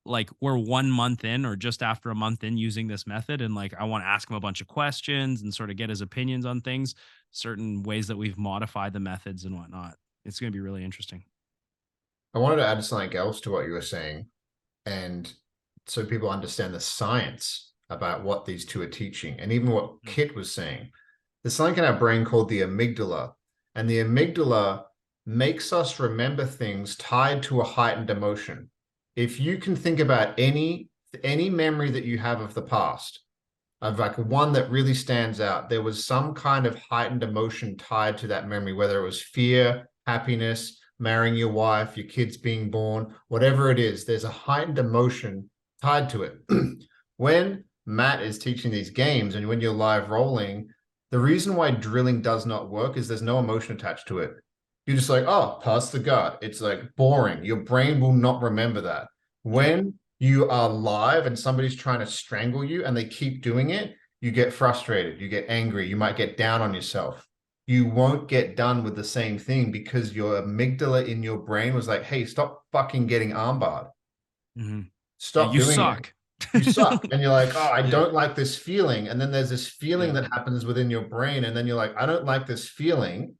like we're 1 month in or just after a month in using this method and like I want to ask him a bunch of questions and sort of get his opinions on things, certain ways that we've modified the methods and whatnot. It's going to be really interesting. I wanted to add something else to what you were saying, and so people understand the science about what these two are teaching, and even what Mm. Kit was saying. There's something in our brain called the amygdala, and the amygdala makes us remember things tied to a heightened emotion. If you can think about any memory that you have of the past, of like one that really stands out, there was some kind of heightened emotion tied to that memory, whether it was fear, happiness, marrying your wife, your kids being born, whatever it is, there's a heightened emotion tied to it. When Matt is teaching these games and when you're live rolling, the reason why drilling does not work is there's no emotion attached to it. You're just like, oh, pass the guard. It's like boring. Your brain will not remember that. Yeah. When you are live and somebody's trying to strangle you and they keep doing it, you get frustrated, you get angry, you might get down on yourself. You won't get done with the same thing because your amygdala in your brain was like, hey, stop fucking getting armbarred. Mm-hmm. Yeah, Stop you doing it. suck. You suck. And you're like, oh, I Yeah. don't like this feeling. And then there's this feeling Yeah. that happens within your brain. And then you're like, I don't like this feeling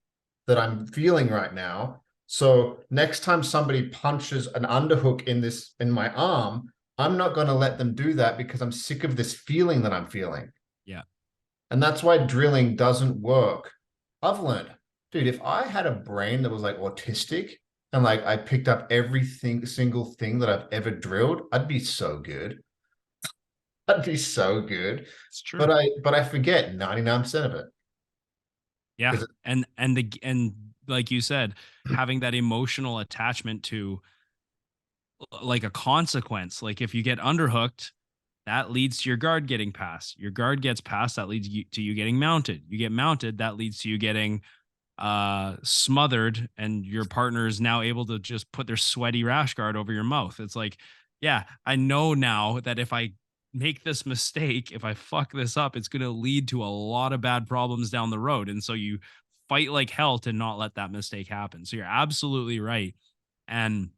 that I'm feeling right now. So next time somebody punches an underhook in my arm, I'm not going to let them do that because I'm sick of this feeling that I'm feeling. Yeah. And that's why drilling doesn't work. I've learned, dude, if I had a brain that was like autistic and like I picked up everything, single thing that I've ever drilled, I'd be so good. I'd be so good. It's But true. I forget 99% of it. Yeah. Because And like you said, having that emotional attachment to like a consequence. Like if you get underhooked, that leads to your guard getting passed. Your guard gets passed, that leads you to you getting mounted. You get mounted, that leads to you getting smothered and your partner is now able to just put their sweaty rash guard over your mouth. It's like, yeah, I know now that if I make this mistake, if I fuck this up, it's going to lead to a lot of bad problems down the road. And so you fight like hell to not let that mistake happen. So you're absolutely right. And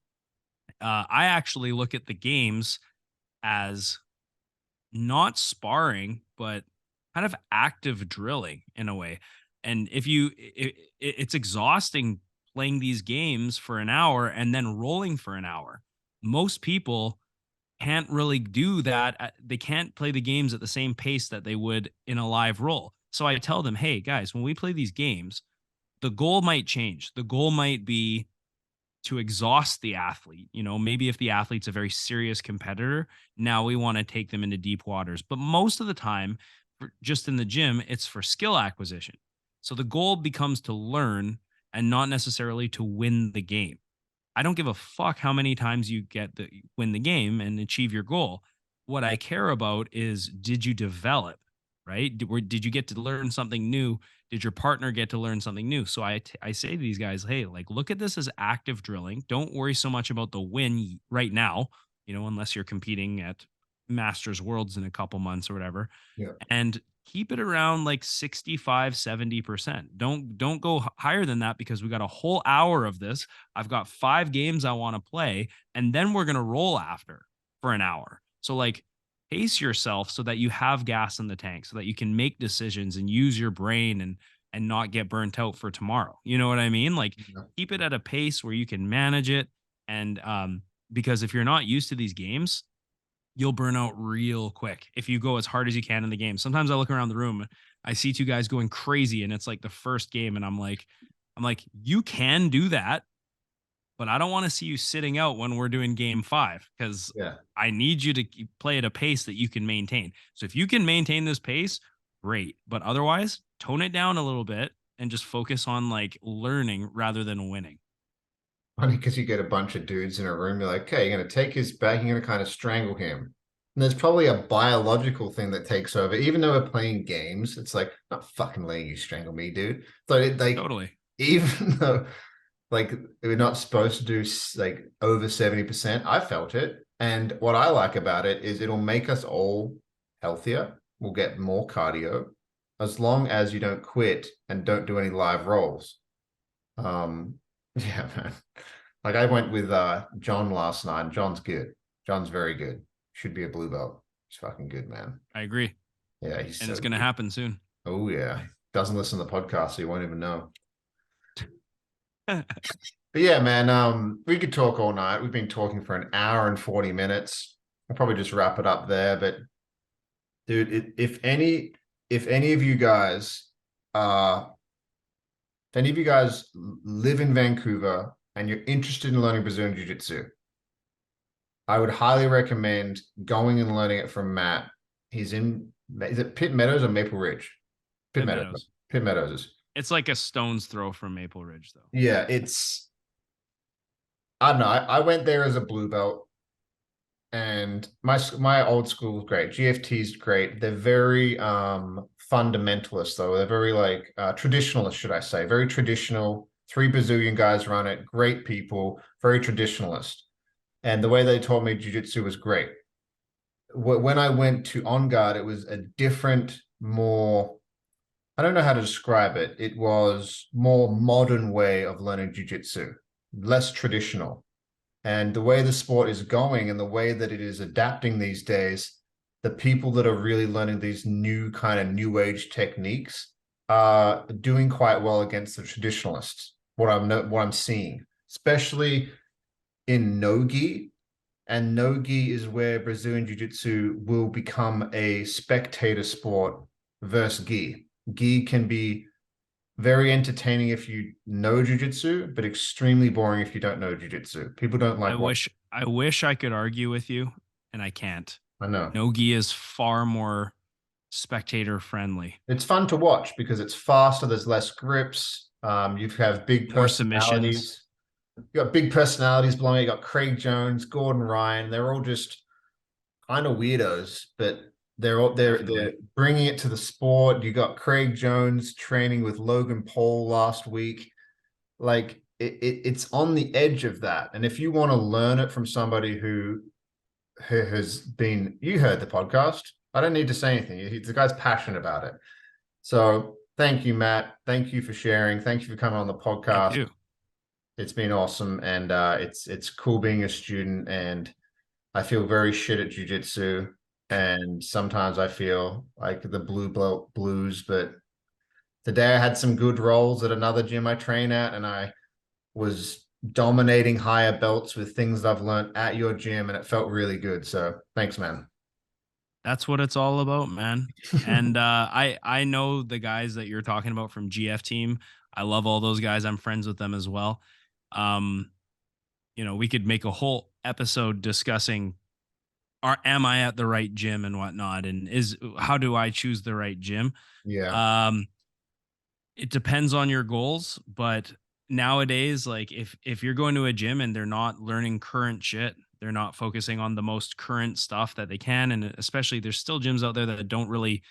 I actually look at the games as not sparring, but kind of active drilling in a way. And if you, it's exhausting playing these games for an hour and then rolling for an hour. Most people can't really do that. They can't play the games at the same pace that they would in a live roll. So I tell them, hey guys, when we play these games, the goal might change. The goal might be to exhaust the athlete. Maybe if the athlete's a very serious competitor, now we want to take them into deep waters. But most of the time, just in the gym, it's for skill acquisition. So the goal becomes to learn and not necessarily to win the game. I don't give a fuck how many times you win the game and achieve your goal. What I care about is, did you develop, right? Did you get to learn something new? Did your partner get to learn something new? So I say to these guys, hey, like, look at this as active drilling. Don't worry so much about the win right now, unless you're competing at Masters Worlds in a couple months or whatever, Yeah. and keep it around like 65-70%. Don't go higher than that, because we got a whole hour of this. I've got 5 games I want to play, and then we're going to roll after for an hour. So like, pace yourself so that you have gas in the tank, so that you can make decisions and use your brain and not get burnt out for tomorrow. You know what I mean? Like, Yeah. keep it at a pace where you can manage it. And because if you're not used to these games, you'll burn out real quick if you go as hard as you can in the game. Sometimes I look around the room, I see 2 guys going crazy, and it's like the first game, and I'm like, you can do that, but I don't want to see you sitting out when we're doing game 5, because Yeah. I need you to play at a pace that you can maintain. So if you can maintain this pace, great. But otherwise, tone it down a little bit and just focus on like learning rather than winning. Funny because you get a bunch of dudes in a room, you're like, okay, you're going to take his back, you're going to kind of strangle him. And there's probably a biological thing that takes over. Even though we're playing games, it's like, not fucking letting you strangle me, dude. So Totally. even though like we're not supposed to do like over 70%, I felt it. And what I like about it is it'll make us all healthier. We'll get more cardio as long as you don't quit and don't do any live rolls. Yeah, man. Like I went with John last night, and John's good. John's very good. Should be a blue belt. He's fucking good, man. I agree. Yeah, he's And so it's going to good. happen soon. Oh yeah. Doesn't listen to the podcast, so you won't even know. But yeah, man, we could talk all night. We've been talking for an hour and 40 minutes. I'll probably just wrap it up there. But dude, if any of you guys uh if any of you guys live in Vancouver and you're interested in learning Brazilian Jiu-Jitsu, I would highly recommend going and learning it from Matt. He's in, is it Pitt Meadows or Maple Ridge? Pitt Pitt Meadows. Meadows. Pitt Meadows is. It's like a stone's throw from Maple Ridge, though. Yeah, I don't know. I went there as a blue belt, and my old school is great. GFT is great. They're very fundamentalist though. They're very like traditionalist, should I say? Very traditional. 3 Brazilian guys run it. Great people. Very traditionalist. And the way they taught me jiu-jitsu was great. When I went to On Guard, it was a different, more, I don't know how to describe it. It was more modern way of learning jiu-jitsu, less traditional. And the way the sport is going and the way that it is adapting these days, the people that are really learning these new kind of new age techniques are doing quite well against the traditionalists. What I'm seeing, especially in no-gi, and no-gi is where Brazilian Jiu-Jitsu will become a spectator sport versus gi. Gi can be very entertaining if you know jiu-jitsu, but extremely boring if you don't know jiu-jitsu. People don't like what I wish I could argue with you, and I can't. I know. No-gi is far more spectator friendly. It's fun to watch because it's faster, there's less grips. You have big More submissions. personalities. You got big personalities blowing. You got Craig Jones, Gordon Ryan. They're all just kind of weirdos, but they're bringing it to the sport. You got Craig Jones training with Logan Paul last week. Like it's on the edge of that. And if you want to learn it from somebody who has been, you heard the podcast. I don't need to say anything. The guy's passionate about it. So thank you, Matt. Thank you for sharing. Thank you for coming on the Thank podcast. you. It's been awesome, and it's cool being a student. And I feel very shit at jiu-jitsu, and sometimes I feel like the blue belt blues. But today I had some good rolls at another gym I train at, and I was dominating higher belts with things I've learned at your gym, and it felt really good. So thanks, man. That's what it's all about, man. And I know the guys that you're talking about from GF team. I love all those guys. I'm friends with them as well. Um, we could make a whole episode discussing am I at the right gym and whatnot, and how do I choose the right gym? Yeah. Um, it depends on your goals, but nowadays, like if you're going to a gym and they're not learning current shit, they're not focusing on the most current stuff that they can, and especially there's still gyms out there that don't really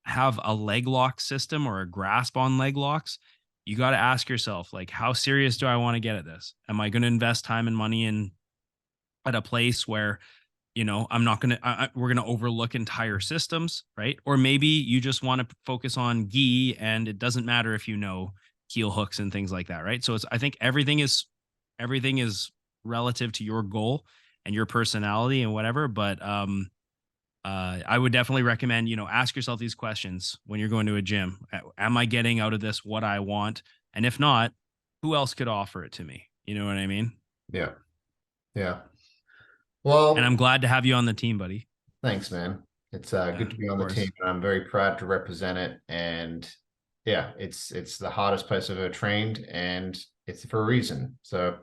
have a leg lock system or a grasp on leg locks. You got to ask yourself, like, how serious do I want to get at this? Am I going to invest time and money in at a place where I'm not going to, we're going to overlook entire systems, right? Or maybe you just want to focus on gi and it doesn't matter if heel hooks and things like that, right? So I think everything is relative to your goal and your personality and whatever. But I would definitely recommend, ask yourself these questions when you're going to a gym. Am I getting out of this what I want? And if not, who else could offer it to me? You know what I mean? Yeah. Yeah. And I'm Well, glad to have you on the team, buddy. thanks, man. It's Yeah, good to be of on the team, course. and I'm very proud to represent it. And yeah, it's the hardest place I've ever trained, and it's for a reason. So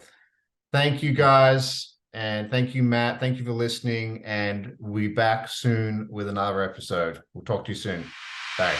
thank you Yeah. guys, and thank you, Matt. Thank you for listening, and we'll be back soon with another episode. We'll talk to you soon. Bye.